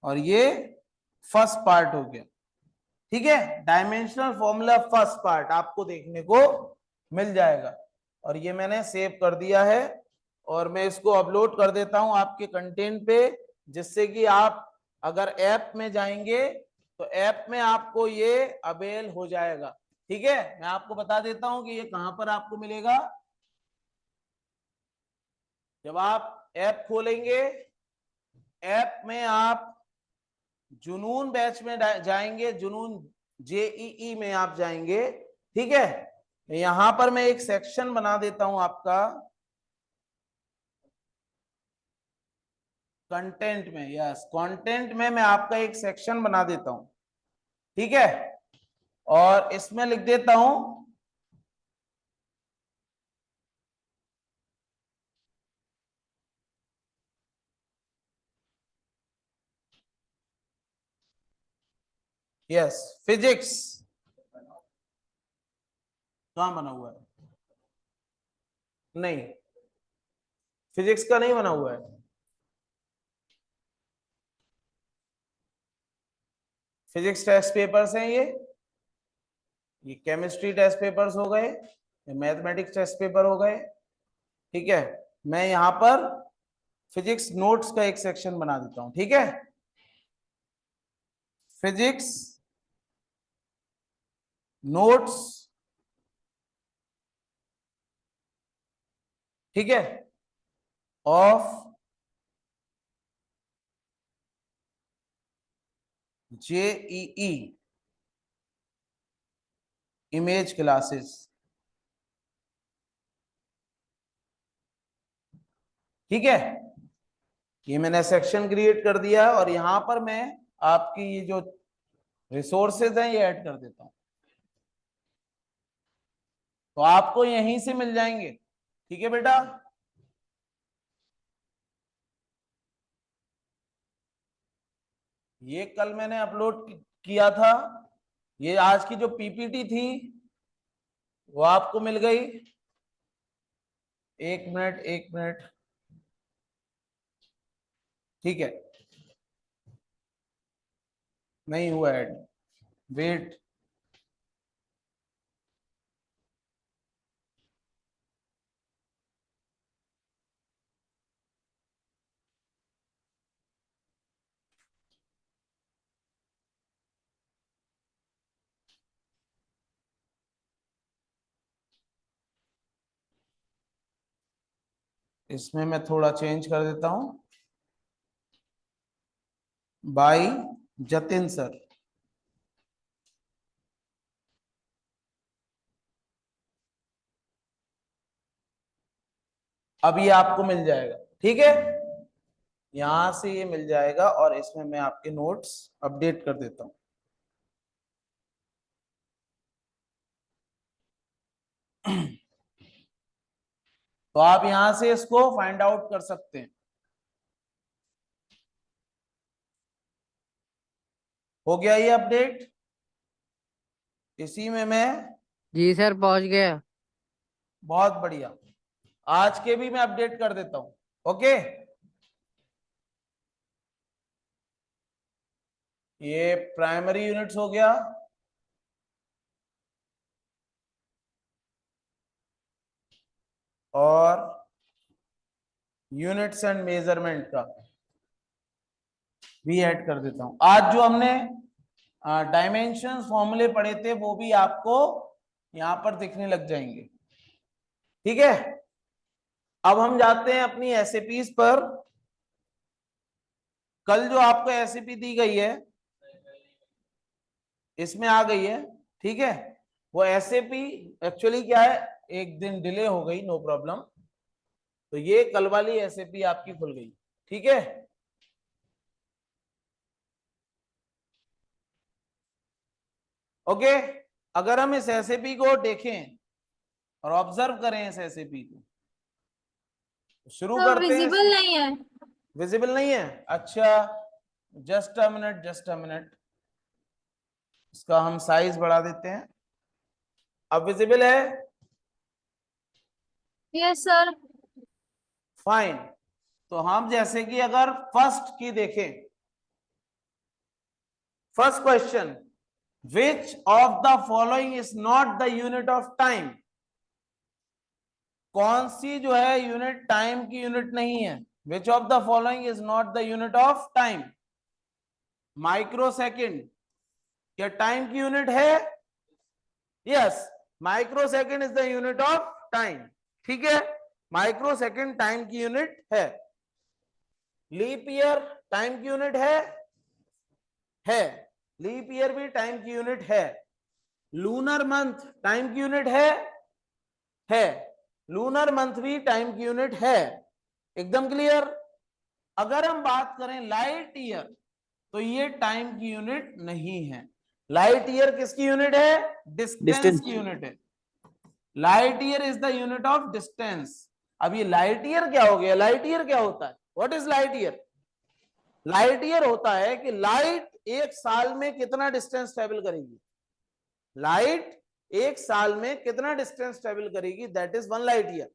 S1: और ये फर्स्ट पार्ट हो गया, ठीक है। डायमेंशनल फॉर्मूला फर्स्ट पार्ट आपको देखने को मिल जाएगा, और ये मैंने सेव कर दिया है, और मैं इसको अपलोड कर देता हूं आपके कंटेंट पे, जिससे कि आप अगर ऐप में जाएंगे तो ऐप में आपको ये अवेल हो जाएगा, ठीक है। मैं आपको बता देता हूं कि ये कहां पर आपको मिलेगा। जब आप ऐप खोलेंगे, ऐप में आप जुनून बैच में जाएंगे, जुनून जेईई में आप जाएंगे, ठीक है। यहां पर मैं एक सेक्शन बना देता हूं आपका कंटेंट में, यस कंटेंट में मैं आपका एक सेक्शन बना देता हूं, ठीक है। और इसमें लिख देता हूं यस फिजिक्स। कहां बना हुआ है? नहीं, फिजिक्स का नहीं बना हुआ है। फिजिक्स टेस्ट पेपर्स हैं ये केमिस्ट्री टेस्ट पेपर्स हो गए, ये मैथमेटिक्स टेस्ट पेपर हो गए, ठीक है। मैं यहां पर फिजिक्स नोट्स का एक सेक्शन बना देता हूं, ठीक है। फिजिक्स नोट्स, ठीक है, ऑफ जेईई इमेज क्लासेस, ठीक है। ये मैंने सेक्शन क्रिएट कर दिया, और यहां पर मैं आपकी ये जो रिसोर्सेज हैं ये ऐड कर देता हूं, तो आपको यहीं से मिल जाएंगे, ठीक है बेटा। ये कल मैंने अपलोड किया था, ये आज की जो पीपीटी थी वो आपको मिल गई। एक मिनट एक मिनट, ठीक है, नहीं हुआ ऐड, वेट। इसमें मैं थोड़ा चेंज कर देता हूं, बाय जतिन सर। अब ये आपको मिल जाएगा, ठीक है, यहां से ये मिल जाएगा, और इसमें मैं आपके नोट्स अपडेट कर देता हूं। तो आप यहां से इसको फाइंड आउट कर सकते हैं। हो गया ये अपडेट, इसी में मैं,
S3: जी सर पहुंच गया।
S1: बहुत बढ़िया, आज के भी मैं अपडेट कर देता हूं, ओके। ये प्राइमरी यूनिट्स हो गया, और यूनिट्स एंड मेजरमेंट का भी ऐड कर देता हूं। आज जो हमने डायमेंशन फॉर्मूले पढ़े थे वो भी आपको यहां पर दिखने लग जाएंगे, ठीक है। अब हम जाते हैं अपनी एसएपीज पर। कल जो आपको एसएपी दी गई है इसमें आ गई है, ठीक है। वो एसएपी एक्चुअली क्या है, एक दिन डिले हो गई, नो प्रॉब्लम। तो ये कल वाली एसएपी आपकी खुल गई, ठीक है। ओके, अगर हम इस एसएपी को देखें और ऑब्जर्व करें इस एसएपी को, तो शुरू
S2: सर
S1: करते हैं।
S2: विजिबल नहीं है।
S1: विजिबल नहीं है, अच्छा, just a minute just a minute. इसका हम साइज बढ़ा देते हैं। अब विजिबल है?
S2: Yes sir.
S1: फाइन। तो हम जैसे कि अगर फर्स्ट की देखें, first question, which of the following is not the unit of time? कौन सी जो है यूनिट टाइम की यूनिट नहीं है? Which of the following is not the unit of time? Micro second क्या टाइम की यूनिट है? Yes, micro second is the unit of time. ठीक है, माइक्रो सेकेंड टाइम की यूनिट है। लीप ईयर टाइम की यूनिट है, लीप ईयर भी टाइम की यूनिट है। लूनर मंथ टाइम की यूनिट है, लूनर मंथ भी टाइम की यूनिट है। एकदम क्लियर। अगर हम बात करें लाइट ईयर, तो ये टाइम की यूनिट नहीं है। लाइट ईयर किसकी यूनिट है? डिस्टेंस की यूनिट है। Light year is the unit of distance. अब ये लाइट ईयर क्या हो गया? लाइट ईयर क्या होता है? What is light year? Light year होता है कि लाइट एक साल में कितना डिस्टेंस ट्रेवल करेगी। लाइट एक साल में कितना डिस्टेंस ट्रेवल करेगी, दैट इज 1 लाइट ईयर।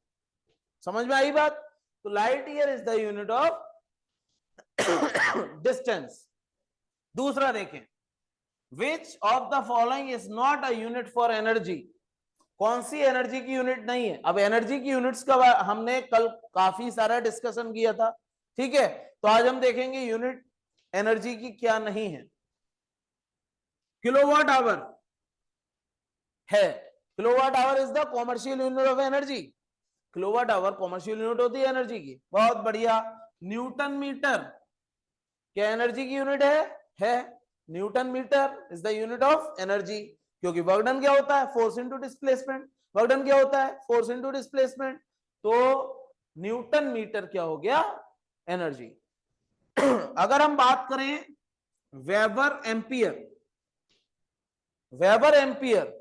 S1: समझ में आई बात? तो light year is the unit of distance. दूसरा देखें, which of the following is not a unit for energy? कौन सी एनर्जी की यूनिट नहीं है? अब एनर्जी की यूनिट्स का हमने कल काफी सारा डिस्कशन किया था। ठीक है, तो आज हम देखेंगे यूनिट एनर्जी की क्या नहीं है। किलोवाट आवर है। Kilowatt hour is the commercial unit of energy. Kilowatt hour commercial unit होती है एनर्जी की। बहुत बढ़िया। न्यूटन मीटर क्या एनर्जी की यूनिट है? Newton metre is the unit of energy, क्योंकि वर्क डन क्या होता है? Force into displacement. Work done क्या होता है? Force into displacement. तो न्यूटन मीटर क्या हो गया? एनर्जी। अगर हम बात करें वेबर एम्पियर, वेबर एम्पियर,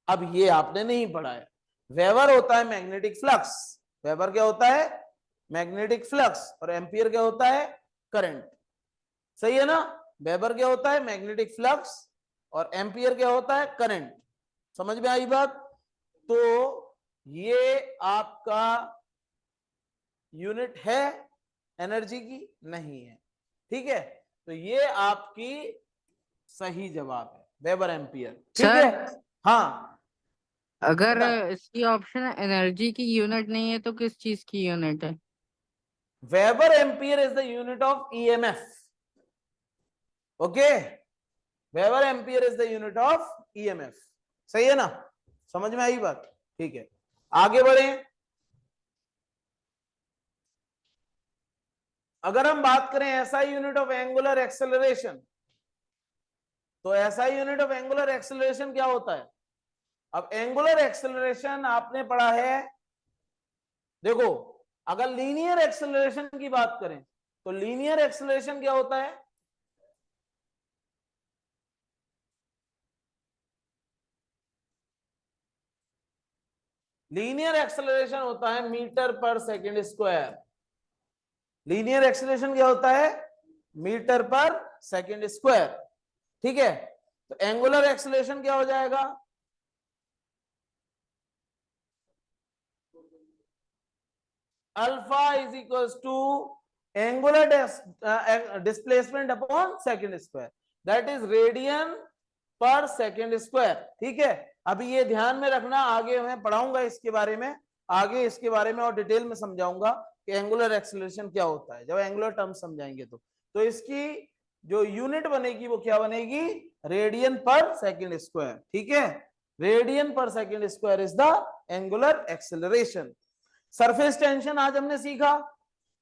S1: अब ये आपने नहीं पढ़ा है। वेबर होता है मैग्नेटिक फ्लक्स। वेबर क्या होता है? Magnetic flux. और एम्पियर क्या होता है? करंट। सही है ना? वेबर क्या होता है? Magnetic flux. और एम्पियर क्या होता है? करंट। समझ में आई बात? तो ये आपका यूनिट है एनर्जी की? नहीं है। ठीक है, तो ये आपकी सही जवाब है, वेबर एम्पियर। ठीक
S3: सर,
S1: है। हाँ,
S3: अगर
S1: बता।
S3: इसकी ऑप्शन एनर्जी की यूनिट नहीं है तो किस चीज की यूनिट है?
S1: Weber ampere is the unit of EMF. Okay, weber ampere is the unit of EMF. सही है ना? समझ में आई बात? ठीक है, आगे बढ़े। अगर हम बात करें SI unit of angular acceleration, तो SI unit of angular acceleration क्या होता है? अब एंगुलर एक्सेलरेशन आपने पढ़ा है। देखो, अगर लीनियर एक्सेलरेशन की बात करें, तो लीनियर एक्सेलरेशन क्या होता है? लीनियर एक्सेलरेशन होता है मीटर पर सेकंड स्क्वायर। लीनियर एक्सेलरेशन क्या होता है? मीटर पर सेकंड स्क्वायर। ठीक है, तो एंगुलर एक्सेलरेशन क्या हो जाएगा? Alpha is equals to angular displacement upon second square, that is radian per second square. ठीक है, अभी ये ध्यान में रखना, आगे मैं पढ़ाऊंगा इसके बारे में, आगे इसके बारे में और डिटेल में समझाऊंगा कि एंगुलर एक्सेलरेशन क्या होता है, जब एंगुलर टर्म समझाएंगे तो इसकी जो यूनिट बनेगी वो क्या बनेगी? Radian per second square. ठीक है, radian per second square is the angular acceleration. Surface tension आज हमने सीखा,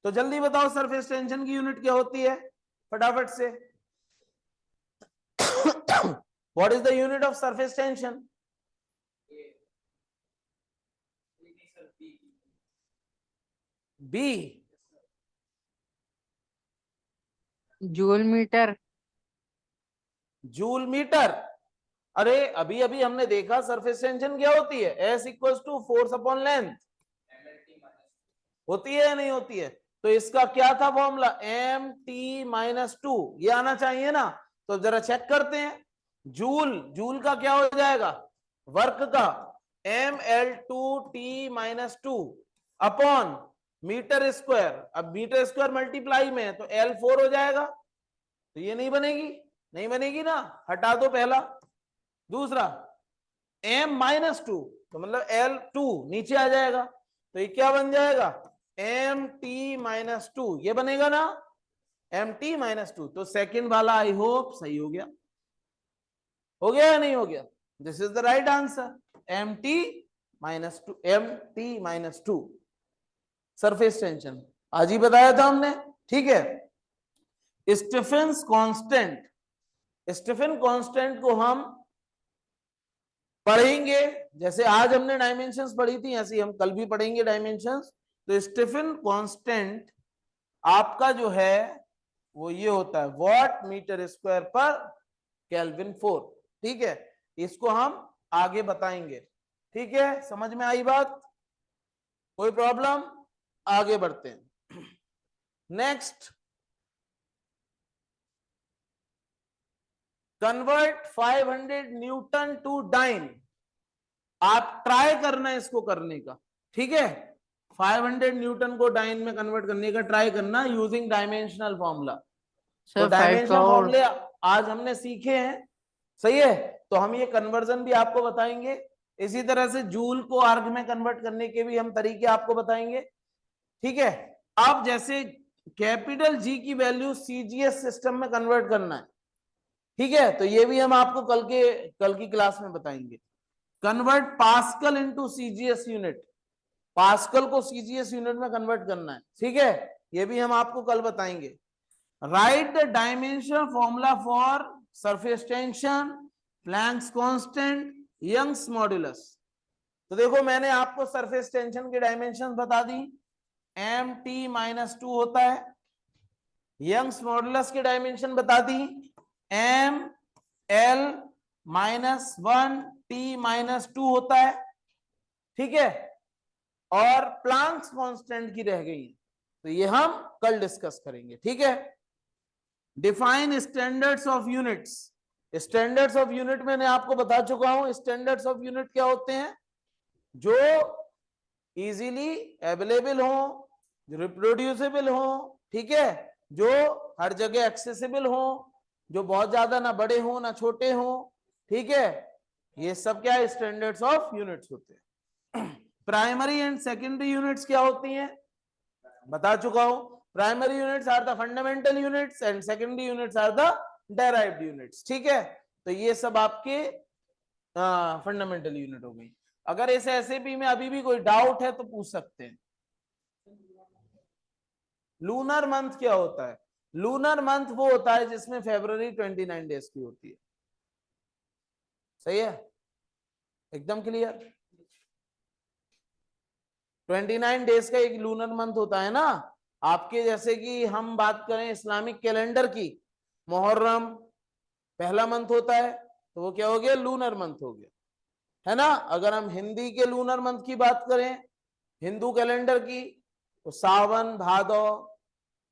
S1: तो जल्दी बताओ सरफेस टेंशन की यूनिट क्या होती है फटाफट से। What is the unit of surface tension? B.
S3: Joule metre.
S1: Joule metre. अरे अभी अभी हमने देखा सरफेस टेंशन क्या होती है? S equals to force upon length. होती है या नहीं होती है? तो इसका क्या था formula? M T minus two, ये आना चाहिए ना? तो जरा चेक करते हैं। जूल, जूल का क्या हो जाएगा, वर्क का mL2T-2 अपॉन मीटर स्क्वायर। अब मीटर स्क्वायर मल्टीप्लाई में है तो L4 हो जाएगा, तो ये नहीं बनेगी, नहीं बनेगी ना, हटा दो पहला। दूसरा M-2 तो मतलब L2 नीचे आ जाएगा, तो ये क्या बन जाएगा, MT-2 ये बनेगा ना, MT-2। तो सेकंड वाला आई होप सही हो गया या नहीं हो गया? This is the right answer, MT-2 surface tension आज ही बताया था हमने। ठीक है, स्टीफेंस कांस्टेंट, स्टीफन कांस्टेंट को हम पढ़ेंगे, जैसे आज हमने डायमेंशंस पढ़ी थी ऐसे ही हम कल भी पढ़ेंगे डायमेंशंस। तो स्टीफन कांस्टेंट आपका जो है वो ये होता है वॉट मीटर स्क्वायर पर केल्विन 4। ठीक है, इसको हम आगे बताएंगे। ठीक है, समझ में आई बात, कोई प्रॉब्लम? आगे बढ़ते हैं। Next, convert 500 newton to dyne. आप ट्राई करना है इसको करने का। ठीक है, 500 न्यूटन को डाइन में कन्वर्ट करने का ट्राई करना यूजिंग डायमेंशनल फॉर्मूला। तो
S3: सर 5
S1: डायमेंशनल
S3: पावर
S1: फॉर्मूले आज हमने सीखे हैं, सही है, तो हम ये कन्वर्जन भी आपको बताएंगे। इसी तरह से जूल को आर्ग में कन्वर्ट करने के भी हम तरीके आपको बताएंगे। ठीक है, अब जैसे कैपिटल जी की वैल्यू सीजीएस सिस्टम में कन्वर्ट करना है, ठीक है, तो ये भी हम आपको कल की क्लास में बताएंगे। Convert pascal into CGS unit, pascal को सीजीएस यूनिट में कन्वर्ट करना है। ठीक है, ये भी हम आपको कल बताएंगे। Write the dimension formula for surface tension, Planck's constant, Young's modulus. तो देखो मैंने आपको सरफेस टेंशन की डायमेंशन बता दी, MT-2 होता है। यंग्स मॉड्यूलस की डायमेंशन बता दी, ML-1T-2 होता है। ठीक है, और प्लैंक्स कांस्टेंट की रह गई, तो ये हम कल डिस्कस करेंगे। ठीक है, define standards of units. Standards of unit मैंने आपको बता चुका हूं। स्टैंडर्ड्स ऑफ यूनिट क्या होते हैं, जो इजीली अवेलेबल हो, रिप्रोड्यूसिबल हो, ठीक है, जो हर जगह एक्सेसिबल हो, जो बहुत ज्यादा ना बड़े हो ना छोटे हो। ठीक है, ये सब क्या स्टैंडर्ड्स ऑफ यूनिट्स होते हैं। प्राइमरी एंड सेकेंडरी यूनिट्स क्या होती हैं, बता चुका हूं। Primary units are the fundamental units and secondary units are the derived units. ठीक है, तो ये सब आपके फंडामेंटल यूनिट हो गई। अगर इस एसएपी में अभी भी कोई डाउट है तो पूछ सकते हैं। लूनर मंथ क्या होता है? लूनर मंथ वो होता है जिसमें फरवरी 29 डेज की होती है। सही है, एकदम क्लियर। 29 डेज का एक लूनर मंथ होता है ना। आपके जैसे कि हम बात करें इस्लामिक कैलेंडर की, मुहर्रम पहला मंथ होता है, तो वो क्या हो गया, लूनर मंथ हो गया, है ना। अगर हम हिंदी के लूनर मंथ की बात करें, हिंदू कैलेंडर की, तो सावन भादौ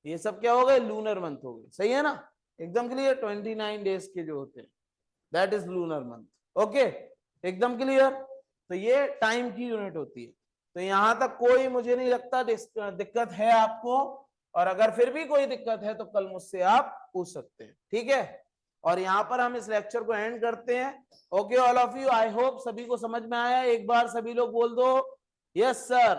S1: ये सब क्या हो गए, लूनर मंथ हो गए। सही है ना, एकदम क्लियर। 29 डेज के जो होते हैं that is lunar month. Okay, एकदम क्लियर। तो ये टाइम की यूनिट होती है। तो यहां तक कोई मुझे नहीं लगता दिक्कत है आपको, और अगर फिर भी कोई दिक्कत है तो कल मुझसे आप पूछ सकते हैं। ठीक है, और यहाँ पर हम इस लेक्चर को एंड करते हैं। Okay all of you, I hope सभी को समझ में आया। एक बार सभी लोग बोल दो यस सर।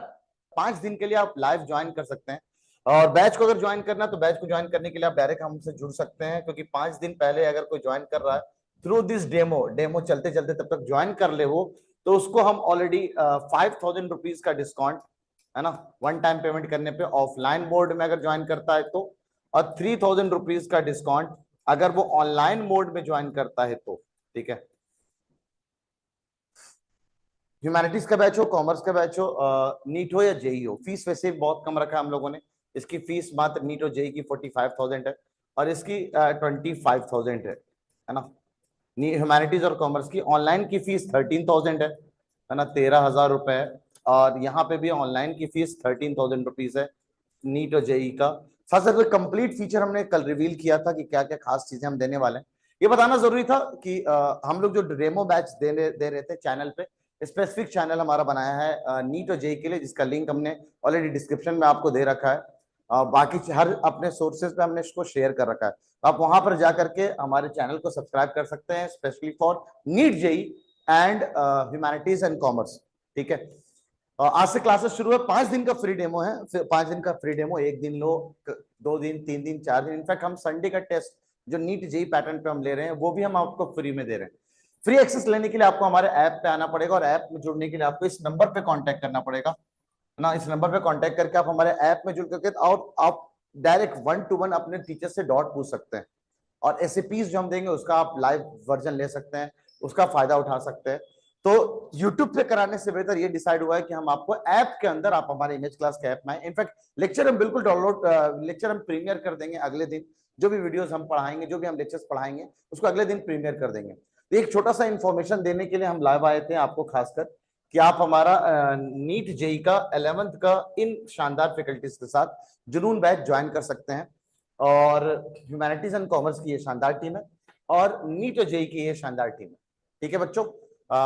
S4: 5 दिन के लिए आप लाइव ज्वाइन कर सकते हैं, और बैच को अगर ज्वाइन करना तो बैच को ज्वाइन करने के लिए आप डायरेक्ट हमसे जुड़ सकते हैं, क्योंकि 5 दिन पहले अगर कोई ज्वाइन कर रहा है थ्रू दिस डेमो चलते चलते तब तक ज्वाइन कर ले वो, तो उसको हम ऑलरेडी 5000 रुपीज का डिस्काउंट, है ना, वन टाइम पेमेंट करने पे ऑफलाइन मोड में अगर ज्वाइन करता है तो, और 3000 रुपीज का डिस्काउंट अगर वो ऑनलाइन मोड में ज्वाइन करता है तो। ठीक है, ह्यूमैनिटीज का बैच हो, कॉमर्स का बैच हो, नीट हो या जेई हो, फीस वैसे बहुत कम रखा है हम लोगों ने। इसकी फीस मात्र नीट और जेई की 45,000 है, और इसकी 25,000 है ना। ह्यूमैनिटीज और कॉमर्स की ऑनलाइन की फीस 13,000 है ना, 13,000 रुपए है। और यहाँ पे भी ऑनलाइन की फीस 13,000 रुपीज है नीट और जेई का। साथ साथ कंप्लीट फीचर हमने कल रिवील किया था कि क्या क्या खास चीजें हम देने वाले हैं। ये बताना जरूरी था कि हम लोग जो डेमो बैच दे रहे थे चैनल पे, स्पेसिफिक चैनल हमारा बनाया है नीट और जेई के लिए, जिसका लिंक हमने ऑलरेडी डिस्क्रिप्शन में आपको दे रखा है। बाकी हर अपने सोर्सेज पे हमने इसको शेयर कर रखा है, आप वहां पर जाकर के हमारे चैनल को सब्सक्राइब कर सकते हैं, specially for NEET JEE and humanities and commerce. ठीक है, आज से क्लासेस शुरू है, 5 दिन का फ्री डेमो है, 5 दिन का फ्री डेमो, 1 दिन लो, 2 दिन, 3 दिन, 4 दिन, इनफैक्ट हम संडे का टेस्ट जो नीट जेई पैटर्न पे हम ले रहे हैं वो भी हम आपको फ्री में दे रहे हैं। फ्री एक्सेस लेने के लिए आपको हमारे ऐप पे आना पड़ेगा और ऐप में जुड़ने के लिए आपको इस नंबर पे कांटेक्ट करना पड़ेगा ना, इस नंबर पे कांटेक्ट करके आप हमारे ऐप में जुड़ करके और आप डायरेक्ट 1-to-1 अपने टीचर से डाउट पूछ सकते हैं, और एसएपीज जो हम देंगे उसका आप लाइव वर्जन ले सकते हैं, उसका फायदा उठा सकते हैं। तो YouTube पे कराने से बेहतर ये डिसाइड हुआ है कि हम आपको ऐप के अंदर, आप हमारे इमेज क्लास के ऐप में, इनफैक्ट लेक्चर हम बिल्कुल डाउनलोड, लेक्चर हम प्रीमियर कर देंगे अगले दिन, जो भी वीडियोस हम पढ़ाएंगे, जो भी हम लेक्चर्स पढ़ाएंगे उसको अगले दिन प्रीमियर कर देंगे। तो एक छोटा सा इंफॉर्मेशन देने के लिए हम लाइव आए थे आपको, खासकर कि आप हमारा नीट जेई का 11th का इन शानदार फैकल्टीज के साथ जुनून बैच ज्वाइन कर सकते हैं, और ह्यूमैनिटीज एंड कॉमर्स की ये शानदार टीम है और नीट और जेई की ये शानदार टीम है। ठीक है बच्चों,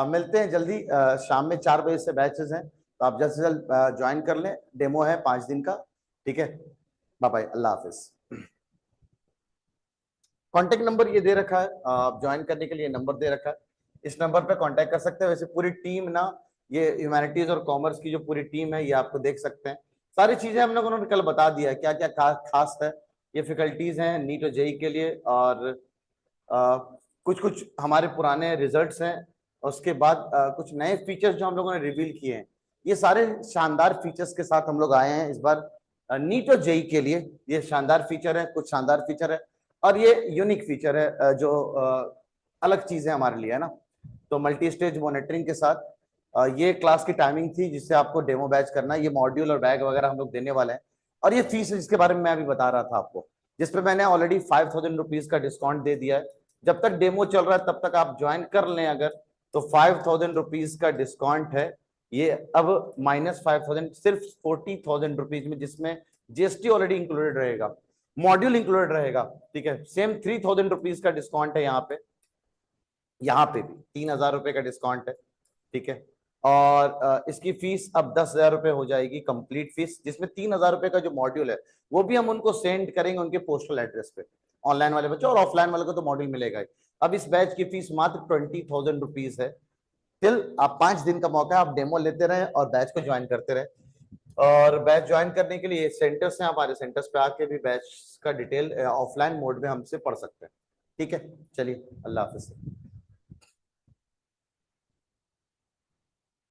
S4: मिलते हैं जल्दी, शाम में 4 बजे से बैचेस हैं, तो आप जल्द से जल्द ज्वाइन कर लें, डेमो है 5 दिन का। ठीक है, बाय बाय, अल्लाह हाफिज। कांटेक्ट नंबर ये दे रखा है, आप ज्वाइन करने के लिए नंबर दे रखा है, इस नंबर पे कांटेक्ट कर सकते हैं। वैसे पूरी टीम ना, ये ह्यूमैनिटीज और कॉमर्स की जो पूरी टीम है ये आपको देख सकते हैं, सारी चीजें हम लोगों ने कल बता दिया क्या क्या खास है, ये फैकल्टीज हैं नीट और जेई के लिए, और कुछ कुछ हमारे पुराने रिजल्ट्स हैं, उसके बाद कुछ नए फीचर्स जो हम लोगों ने रिवील किए हैं, ये सारे शानदार फीचर्स के साथ हम लोग आए हैं इस बार नीट और जेई के लिए। ये शानदार फीचर है, कुछ शानदार फीचर है, और ये यूनिक फीचर है जो अलग चीज है हमारे लिए, है ना। तो मल्टी स्टेज मॉनिटरिंग के साथ ये क्लास की टाइमिंग थी जिससे आपको डेमो बैच करना है, ये मॉड्यूल और बैग वगैरह हम लोग देने वाले हैं, और ये फीस है जिसके बारे में मैं अभी बता रहा था आपको, जिसपे मैंने ऑलरेडी 5000 रुपीज का डिस्काउंट दे दिया है। जब तक डेमो चल रहा है तब तक आप ज्वाइन कर लें अगर, तो 5000 रुपीज का डिस्काउंट है ये, अब -5000 सिर्फ 40,000 रुपीज में, जिसमें जीएसटी ऑलरेडी इंक्लूडेड रहेगा, मॉड्यूल इंक्लूडेड रहेगा। ठीक है, सेम 3000 रुपीज का डिस्काउंट है यहाँ पे भी 3000 रुपए का डिस्काउंट है। ठीक है, और इसकी फीस अब 10,000 रुपए हो जाएगी कंप्लीट फीस, जिसमें 3000 रुपए का जो मॉड्यूल है वो भी हम उनको सेंड करेंगे उनके पोस्टल एड्रेस पे, ऑनलाइन वाले बच्चों, और ऑफलाइन वाले को तो मॉड्यूल मिलेगा ही। अब इस बैच की फीस मात्र 20,000 रुपीज है। टिल आप 5 दिन का मौका है, आप डेमो लेते रहे और बैच को ज्वाइन करते रहे, और बैच ज्वाइन करने के लिए सेंटर्स हैं, हमारे सेंटर्स पे आके भी बैच का डिटेल ऑफलाइन मोड में हमसे पढ़ सकते हैं। ठीक है, चलिए, अल्लाह हाफिज।